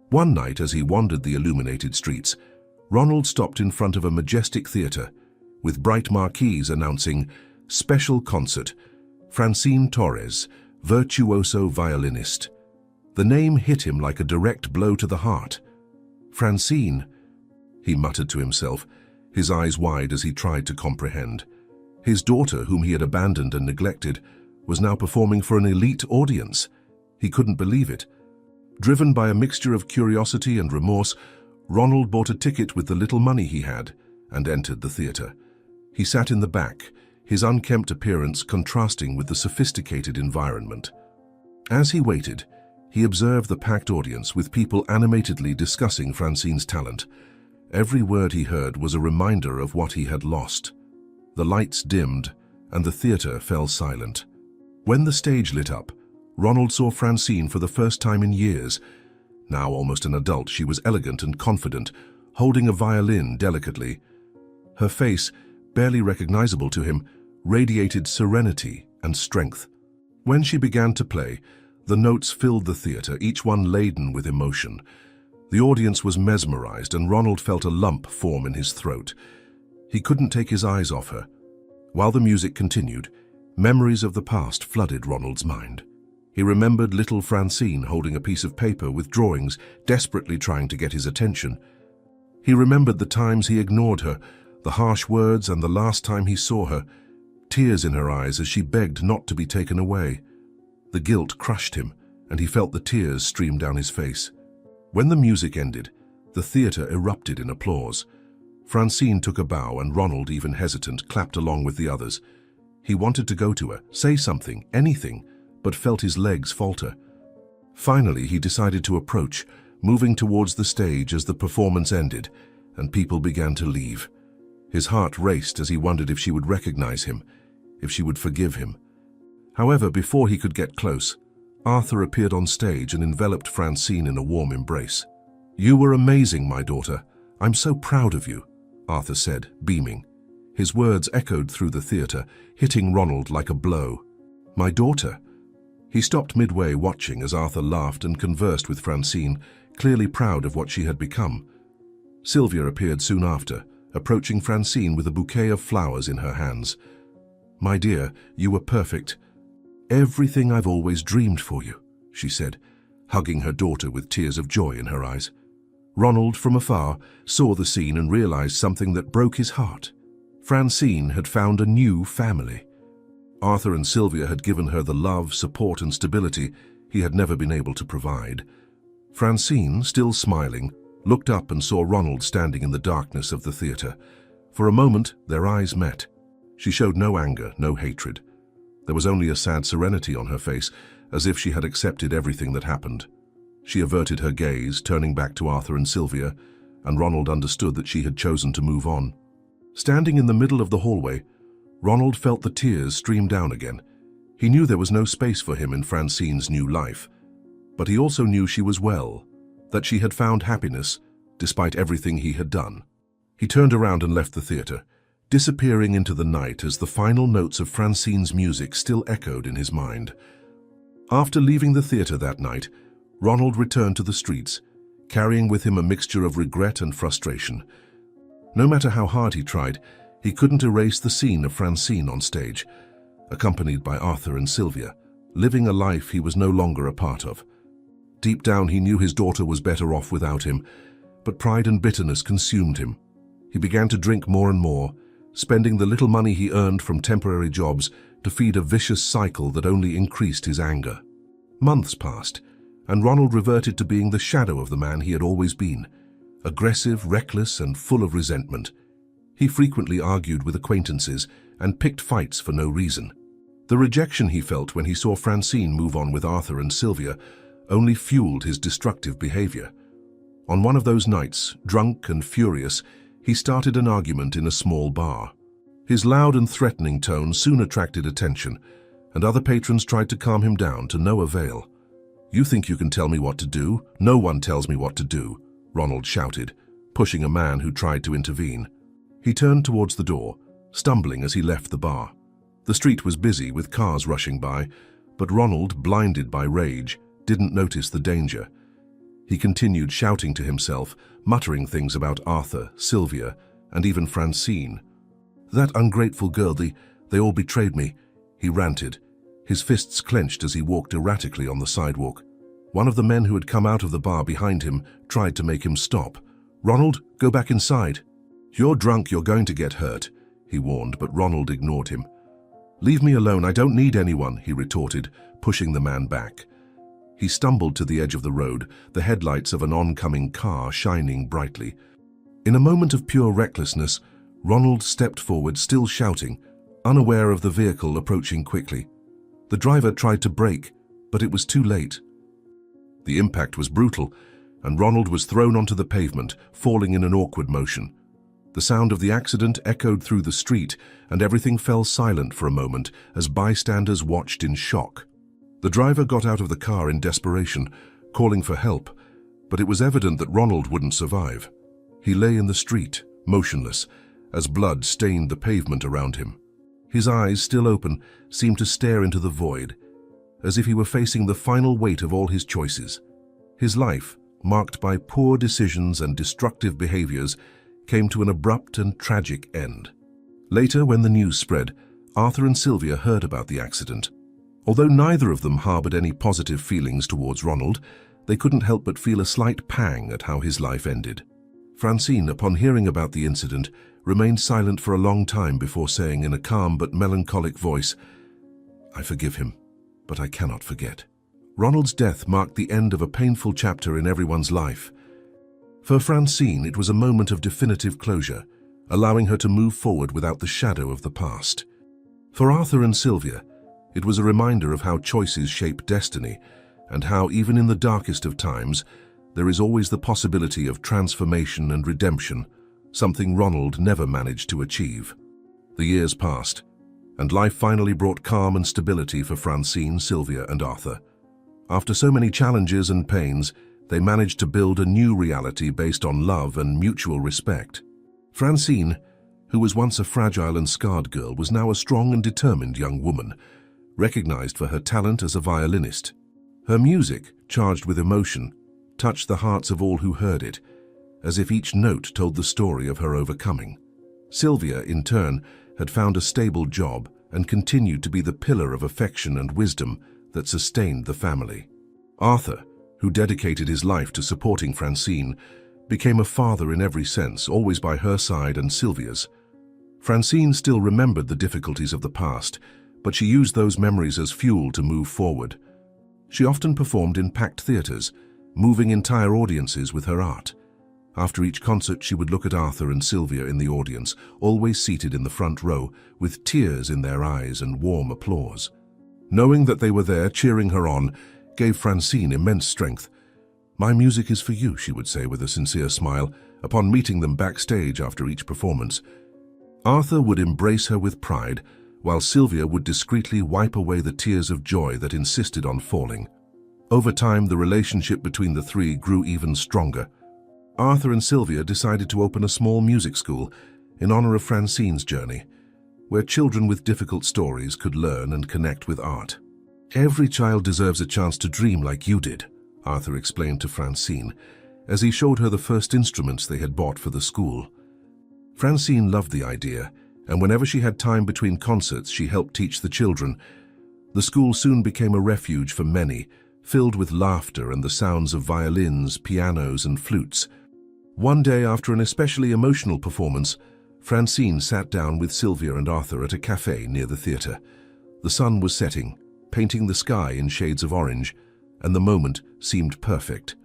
One night, as he wandered the illuminated streets, Ronald stopped in front of a majestic theater, with bright marquees announcing, "Special Concert, Francine Torres, Virtuoso Violinist." The name hit him like a direct blow to the heart. "Francine," he muttered to himself, his eyes wide as he tried to comprehend. His daughter, whom he had abandoned and neglected, was now performing for an elite audience. He couldn't believe it. Driven by a mixture of curiosity and remorse, Ronald bought a ticket with the little money he had and entered the theater. He sat in the back, his unkempt appearance contrasting with the sophisticated environment. As he waited, he observed the packed audience with people animatedly discussing Francine's talent. Every word he heard was a reminder of what he had lost. The lights dimmed, and the theatre fell silent. When the stage lit up, Ronald saw Francine for the first time in years. Now almost an adult, she was elegant and confident, holding a violin delicately. Her face, barely recognizable to him, radiated serenity and strength. When she began to play, the notes filled the theatre, each one laden with emotion. The audience was mesmerized, and Ronald felt a lump form in his throat. He couldn't take his eyes off her. While the music continued, memories of the past flooded Ronald's mind. He remembered little Francine holding a piece of paper with drawings, desperately trying to get his attention. He remembered the times he ignored her, the harsh words, and the last time he saw her, tears in her eyes as she begged not to be taken away. The guilt crushed him, and he felt the tears stream down his face. When the music ended, the theatre erupted in applause. Francine took a bow, and Ronald, even hesitant, clapped along with the others. He wanted to go to her, say something, anything, but felt his legs falter. Finally, he decided to approach, moving towards the stage as the performance ended, and people began to leave. His heart raced as he wondered if she would recognize him, if she would forgive him. However, before he could get close, Arthur appeared on stage and enveloped Francine in a warm embrace. "You were amazing, my daughter. I'm so proud of you," Arthur said, beaming. His words echoed through the theatre, hitting Ronald like a blow. "My daughter?" He stopped midway, watching as Arthur laughed and conversed with Francine, clearly proud of what she had become. Sylvia appeared soon after, approaching Francine with a bouquet of flowers in her hands. "My dear, you were perfect. Everything I've always dreamed for you," she said, hugging her daughter with tears of joy in her eyes. Ronald, from afar, saw the scene and realized something that broke his heart. Francine had found a new family. Arthur and Sylvia had given her the love, support, and stability he had never been able to provide. Francine, still smiling, looked up and saw Ronald standing in the darkness of the theatre. For a moment, their eyes met. She showed no anger, no hatred. There was only a sad serenity on her face, as if she had accepted everything that happened. She averted her gaze, turning back to Arthur and Sylvia, and Ronald understood that she had chosen to move on. Standing in the middle of the hallway, Ronald felt the tears stream down again. He knew there was no space for him in Francine's new life, but he also knew she was well, that she had found happiness despite everything he had done. He turned around and left the theatre, disappearing into the night as the final notes of Francine's music still echoed in his mind. After leaving the theatre that night, Ronald returned to the streets, carrying with him a mixture of regret and frustration. No matter how hard he tried, he couldn't erase the scene of Francine on stage, accompanied by Arthur and Sylvia, living a life he was no longer a part of. Deep down, he knew his daughter was better off without him, but pride and bitterness consumed him. He began to drink more and more, spending the little money he earned from temporary jobs to feed a vicious cycle that only increased his anger. Months passed, and Ronald reverted to being the shadow of the man he had always been, aggressive, reckless, and full of resentment. He frequently argued with acquaintances and picked fights for no reason. The rejection he felt when he saw Francine move on with Arthur and Sylvia only fueled his destructive behavior. On one of those nights, drunk and furious, he started an argument in a small bar. His loud and threatening tone soon attracted attention, and other patrons tried to calm him down to no avail. "You think you can tell me what to do? No one tells me what to do," Ronald shouted, pushing a man who tried to intervene. He turned towards the door, stumbling as he left the bar. The street was busy with cars rushing by, but Ronald, blinded by rage, didn't notice the danger. He continued shouting to himself, muttering things about Arthur, Sylvia, and even Francine. "That ungrateful girl, they all betrayed me," he ranted, his fists clenched as he walked erratically on the sidewalk. One of the men who had come out of the bar behind him tried to make him stop. "Ronald, go back inside." "You're drunk, you're going to get hurt," he warned, but Ronald ignored him. "Leave me alone, I don't need anyone," he retorted, pushing the man back. He stumbled to the edge of the road, the headlights of an oncoming car shining brightly. In a moment of pure recklessness, Ronald stepped forward, still shouting, unaware of the vehicle approaching quickly. The driver tried to brake, but it was too late. The impact was brutal, and Ronald was thrown onto the pavement, falling in an awkward motion. The sound of the accident echoed through the street, and everything fell silent for a moment as bystanders watched in shock. The driver got out of the car in desperation, calling for help, but it was evident that Ronald wouldn't survive. He lay in the street, motionless, as blood stained the pavement around him. His eyes, still open, seemed to stare into the void, as if he were facing the final weight of all his choices. His life, marked by poor decisions and destructive behaviors, came to an abrupt and tragic end. Later, when the news spread, Arthur and Sylvia heard about the accident. Although neither of them harbored any positive feelings towards Ronald, they couldn't help but feel a slight pang at how his life ended. Francine, upon hearing about the incident, remained silent for a long time before saying in a calm but melancholic voice, "I forgive him, but I cannot forget." Ronald's death marked the end of a painful chapter in everyone's life. For Francine, it was a moment of definitive closure, allowing her to move forward without the shadow of the past. For Arthur and Sylvia, it was a reminder of how choices shape destiny, and how, even in the darkest of times, there is always the possibility of transformation and redemption, something Ronald never managed to achieve. The years passed, and life finally brought calm and stability for Francine, Sylvia, and Arthur. After so many challenges and pains, they managed to build a new reality based on love and mutual respect. Francine, who was once a fragile and scarred girl, was now a strong and determined young woman, recognized for her talent as a violinist. Her music, charged with emotion, touched the hearts of all who heard it, as if each note told the story of her overcoming. Sylvia, in turn, had found a stable job and continued to be the pillar of affection and wisdom that sustained the family. Arthur, who dedicated his life to supporting Francine, became a father in every sense, always by her side and Sylvia's. Francine still remembered the difficulties of the past, but she used those memories as fuel to move forward. She often performed in packed theaters, moving entire audiences with her art. After each concert, she would look at Arthur and Sylvia in the audience, always seated in the front row, with tears in their eyes and warm applause. Knowing that they were there cheering her on gave Francine immense strength. "My music is for you," she would say with a sincere smile, upon meeting them backstage after each performance. Arthur would embrace her with pride, while Sylvia would discreetly wipe away the tears of joy that insisted on falling. Over time, the relationship between the three grew even stronger. Arthur and Sylvia decided to open a small music school in honor of Francine's journey, where children with difficult stories could learn and connect with art. "Every child deserves a chance to dream like you did," Arthur explained to Francine, as he showed her the first instruments they had bought for the school. Francine loved the idea, and whenever she had time between concerts, she helped teach the children. The school soon became a refuge for many, filled with laughter and the sounds of violins, pianos, and flutes. One day, after an especially emotional performance, Francine sat down with Sylvia and Arthur at a cafe near the theater. The sun was setting, painting the sky in shades of orange, and the moment seemed perfect.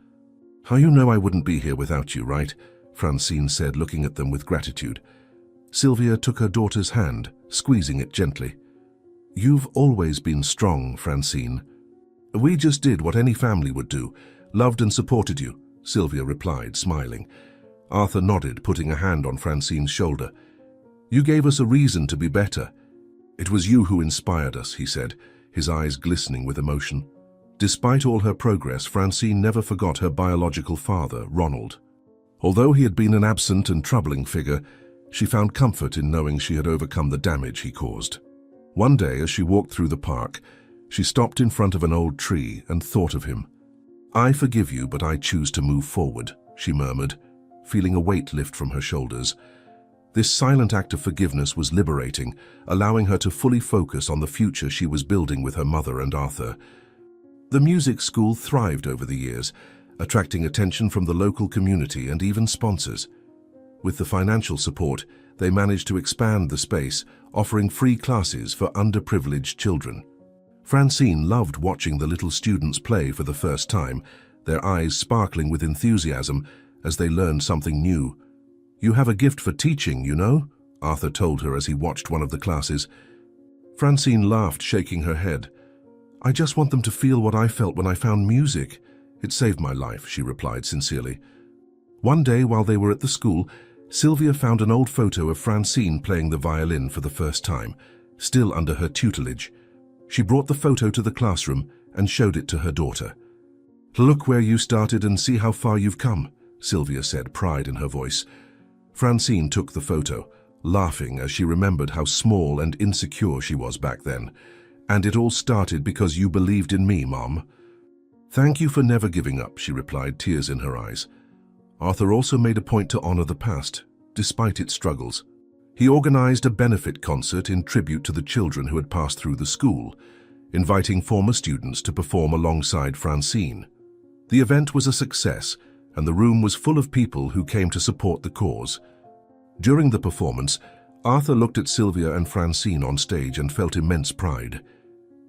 "How you know I wouldn't be here without you, right?" Francine said, looking at them with gratitude. Sylvia took her daughter's hand, squeezing it gently. "You've always been strong, Francine." "We just did what any family would do, loved and supported you," Sylvia replied, smiling. Arthur nodded, putting a hand on Francine's shoulder. "You gave us a reason to be better. It was you who inspired us," he said, his eyes glistening with emotion. Despite all her progress, Francine never forgot her biological father, Ronald. Although he had been an absent and troubling figure, she found comfort in knowing she had overcome the damage he caused. One day, as she walked through the park, she stopped in front of an old tree and thought of him. "I forgive you, but I choose to move forward," she murmured, feeling a weight lift from her shoulders. This silent act of forgiveness was liberating, allowing her to fully focus on the future she was building with her mother and Arthur. The music school thrived over the years, attracting attention from the local community and even sponsors. With the financial support, they managed to expand the space, offering free classes for underprivileged children. Francine loved watching the little students play for the first time, their eyes sparkling with enthusiasm as they learned something new. "You have a gift for teaching, you know," Arthur told her as he watched one of the classes. Francine laughed, shaking her head. "I just want them to feel what I felt when I found music. It saved my life," she replied sincerely. One day, while they were at the school, Sylvia found an old photo of Francine playing the violin for the first time, still under her tutelage. She brought the photo to the classroom and showed it to her daughter. "Look where you started and see how far you've come," Sylvia said, pride in her voice. Francine took the photo, laughing as she remembered how small and insecure she was back then. "And it all started because you believed in me, Mom." "Thank you for never giving up," she replied, tears in her eyes. Arthur also made a point to honor the past, despite its struggles. He organized a benefit concert in tribute to the children who had passed through the school, inviting former students to perform alongside Francine. The event was a success, and the room was full of people who came to support the cause. During the performance, Arthur looked at Sylvia and Francine on stage and felt immense pride.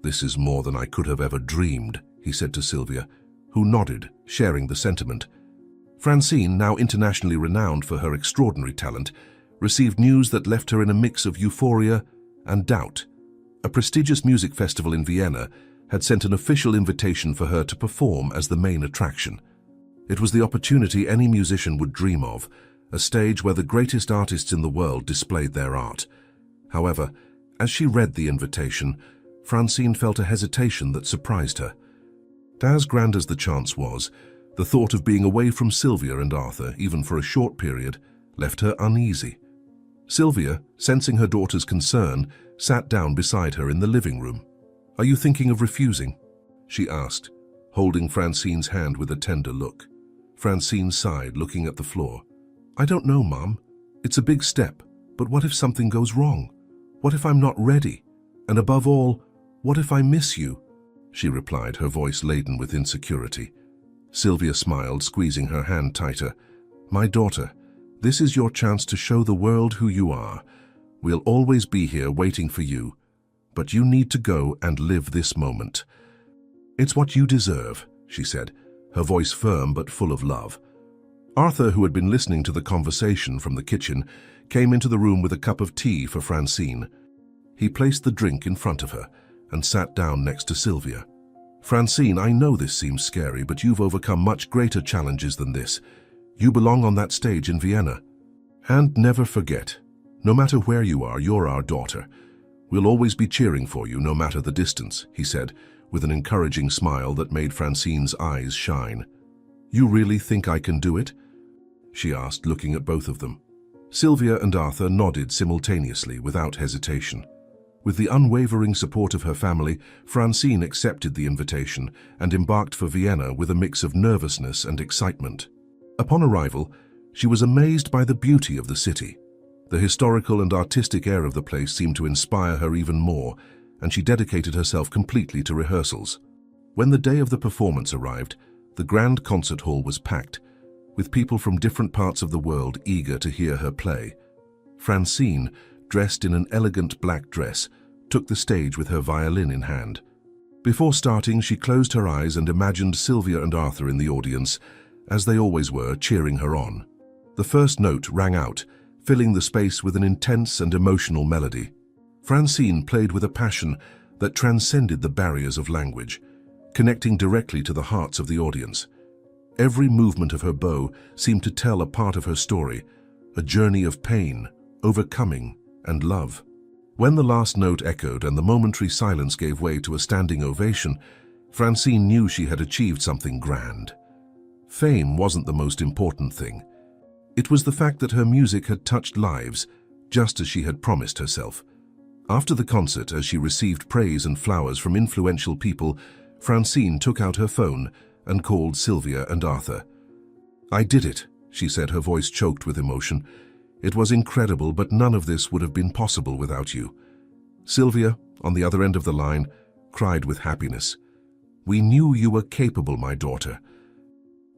"This is more than I could have ever dreamed," he said to Sylvia, who nodded, sharing the sentiment. Francine, now internationally renowned for her extraordinary talent, received news that left her in a mix of euphoria and doubt. A prestigious music festival in Vienna had sent an official invitation for her to perform as the main attraction. It was the opportunity any musician would dream of, a stage where the greatest artists in the world displayed their art. However, as she read the invitation, Francine felt a hesitation that surprised her. As grand as the chance was, the thought of being away from Sylvia and Arthur, even for a short period, left her uneasy. Sylvia, sensing her daughter's concern, sat down beside her in the living room. "Are you thinking of refusing?" she asked, holding Francine's hand with a tender look. Francine sighed, looking at the floor. "I don't know, Mom. It's a big step, but what if something goes wrong? What if I'm not ready? And above all, what if I miss you?" she replied, her voice laden with insecurity. Sylvia smiled, squeezing her hand tighter. "My daughter, this is your chance to show the world who you are. We'll always be here waiting for you, but you need to go and live this moment. It's what you deserve," she said, her voice firm but full of love. Arthur, who had been listening to the conversation from the kitchen, came into the room with a cup of tea for Francine. He placed the drink in front of her and sat down next to Sylvia. "Francine, I know this seems scary, but you've overcome much greater challenges than this. You belong on that stage in Vienna. And never forget, no matter where you are, you're our daughter. We'll always be cheering for you, no matter the distance," he said, with an encouraging smile that made Francine's eyes shine. "You really think I can do it?" she asked, looking at both of them. Sylvia and Arthur nodded simultaneously, without hesitation. With the unwavering support of her family, Francine accepted the invitation and embarked for Vienna with a mix of nervousness and excitement. Upon arrival, she was amazed by the beauty of the city. The historical and artistic air of the place seemed to inspire her even more, and she dedicated herself completely to rehearsals. When the day of the performance arrived, the grand concert hall was packed, with people from different parts of the world eager to hear her play. Francine, dressed in an elegant black dress, took the stage with her violin in hand. Before starting, she closed her eyes and imagined Sylvia and Arthur in the audience, as they always were, cheering her on. The first note rang out, filling the space with an intense and emotional melody. Francine played with a passion that transcended the barriers of language, connecting directly to the hearts of the audience. Every movement of her bow seemed to tell a part of her story, a journey of pain, overcoming, and love. When the last note echoed and the momentary silence gave way to a standing ovation, Francine knew she had achieved something grand. Fame wasn't the most important thing. It was the fact that her music had touched lives, just as she had promised herself. After the concert, as she received praise and flowers from influential people, Francine took out her phone and called Sylvia and Arthur. "I did it," she said, her voice choked with emotion. "It was incredible, but none of this would have been possible without you." Sylvia, on the other end of the line, cried with happiness. "We knew you were capable, my daughter."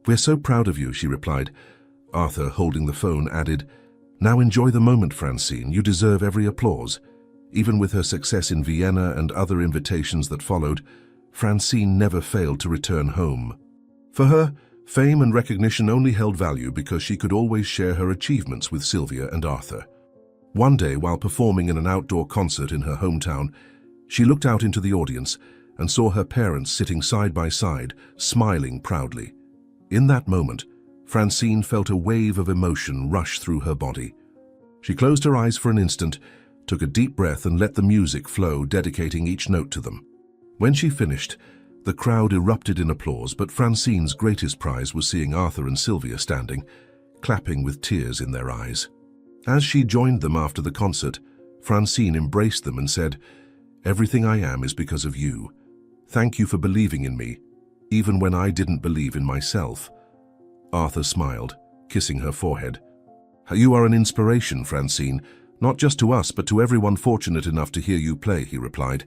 "We're so proud of you," she replied. Arthur, holding the phone, added, "Now enjoy the moment, Francine. You deserve every applause." Even with her success in Vienna and other invitations that followed, Francine never failed to return home. For her, fame and recognition only held value because she could always share her achievements with Sylvia and Arthur. One day, while performing in an outdoor concert in her hometown, she looked out into the audience and saw her parents sitting side by side, smiling proudly. In that moment, Francine felt a wave of emotion rush through her body. She closed her eyes for an instant, took a deep breath and let the music flow, dedicating each note to them. When she finished, the crowd erupted in applause, but Francine's greatest prize was seeing Arthur and Sylvia standing, clapping with tears in their eyes. As she joined them after the concert, Francine embraced them and said, "Everything I am is because of you. Thank you for believing in me, even when I didn't believe in myself." Arthur smiled, kissing her forehead. "You are an inspiration, Francine, not just to us, but to everyone fortunate enough to hear you play," he replied.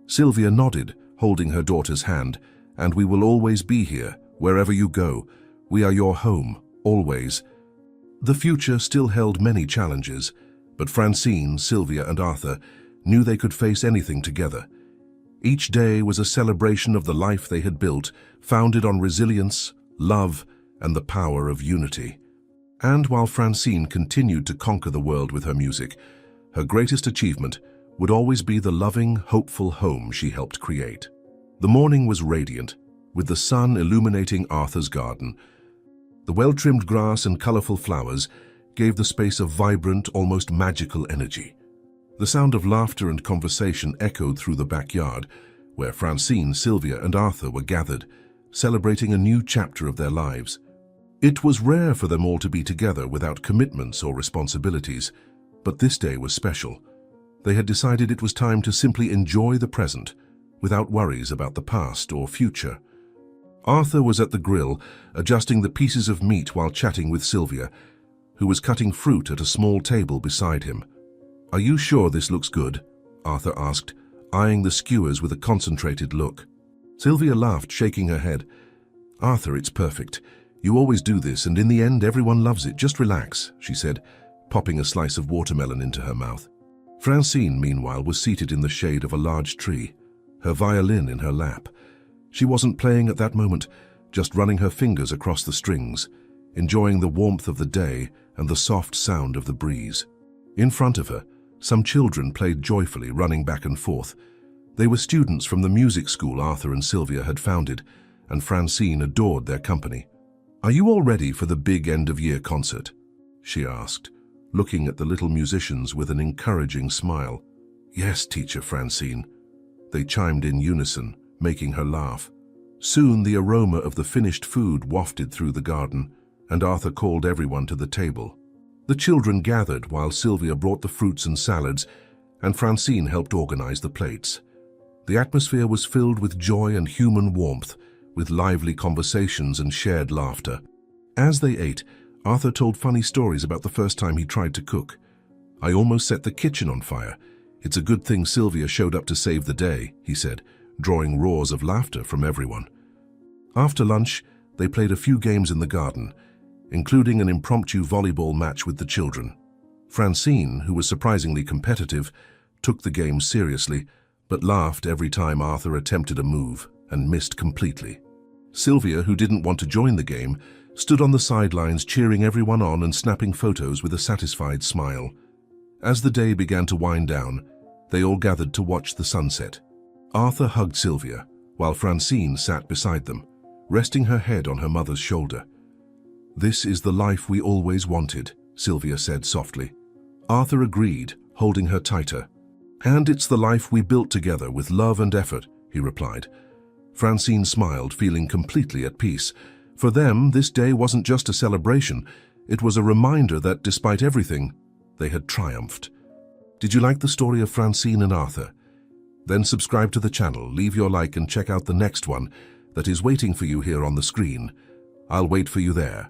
Sylvia nodded, holding her daughter's hand, "And we will always be here, wherever you go. We are your home, always." The future still held many challenges, but Francine, Sylvia, and Arthur knew they could face anything together. Each day was a celebration of the life they had built, founded on resilience, love, and the power of unity. And while Francine continued to conquer the world with her music, her greatest achievement would always be the loving, hopeful home she helped create. The morning was radiant, with the sun illuminating Arthur's garden. The well-trimmed grass and colorful flowers gave the space a vibrant, almost magical energy. The sound of laughter and conversation echoed through the backyard, where Francine, Sylvia, and Arthur were gathered, celebrating a new chapter of their lives. It was rare for them all to be together without commitments or responsibilities, but this day was special. They had decided it was time to simply enjoy the present, without worries about the past or future. Arthur was at the grill, adjusting the pieces of meat while chatting with Sylvia, who was cutting fruit at a small table beside him. "Are you sure this looks good?" Arthur asked, eyeing the skewers with a concentrated look. Sylvia laughed, shaking her head. "Arthur, it's perfect. You always do this, and in the end, everyone loves it. Just relax," she said, popping a slice of watermelon into her mouth. Francine, meanwhile, was seated in the shade of a large tree, her violin in her lap. She wasn't playing at that moment, just running her fingers across the strings, enjoying the warmth of the day and the soft sound of the breeze. In front of her, some children played joyfully, running back and forth. They were students from the music school Arthur and Sylvia had founded, and Francine adored their company. "Are you all ready for the big end-of-year concert?" she asked, looking at the little musicians with an encouraging smile. "Yes, teacher Francine," they chimed in unison, making her laugh. Soon the aroma of the finished food wafted through the garden, and Arthur called everyone to the table. The children gathered while Sylvia brought the fruits and salads, and Francine helped organize the plates. The atmosphere was filled with joy and human warmth, with lively conversations and shared laughter. As they ate, Arthur told funny stories about the first time he tried to cook. "I almost set the kitchen on fire. It's a good thing Sylvia showed up to save the day," he said, drawing roars of laughter from everyone. After lunch, they played a few games in the garden, including an impromptu volleyball match with the children. Francine, who was surprisingly competitive, took the game seriously, but laughed every time Arthur attempted a move and missed completely. Sylvia, who didn't want to join the game, stood on the sidelines cheering everyone on and snapping photos with a satisfied smile. As the day began to wind down, they all gathered to watch the sunset. Arthur hugged Sylvia, while Francine sat beside them, resting her head on her mother's shoulder. "This is the life we always wanted," Sylvia said softly. Arthur agreed, holding her tighter. "And it's the life we built together with love and effort," he replied. Francine smiled, feeling completely at peace. For them, this day wasn't just a celebration. It was a reminder that, despite everything, they had triumphed. Did you like the story of Francine and Arthur? Then subscribe to the channel, leave your like, and check out the next one that is waiting for you here on the screen. I'll wait for you there.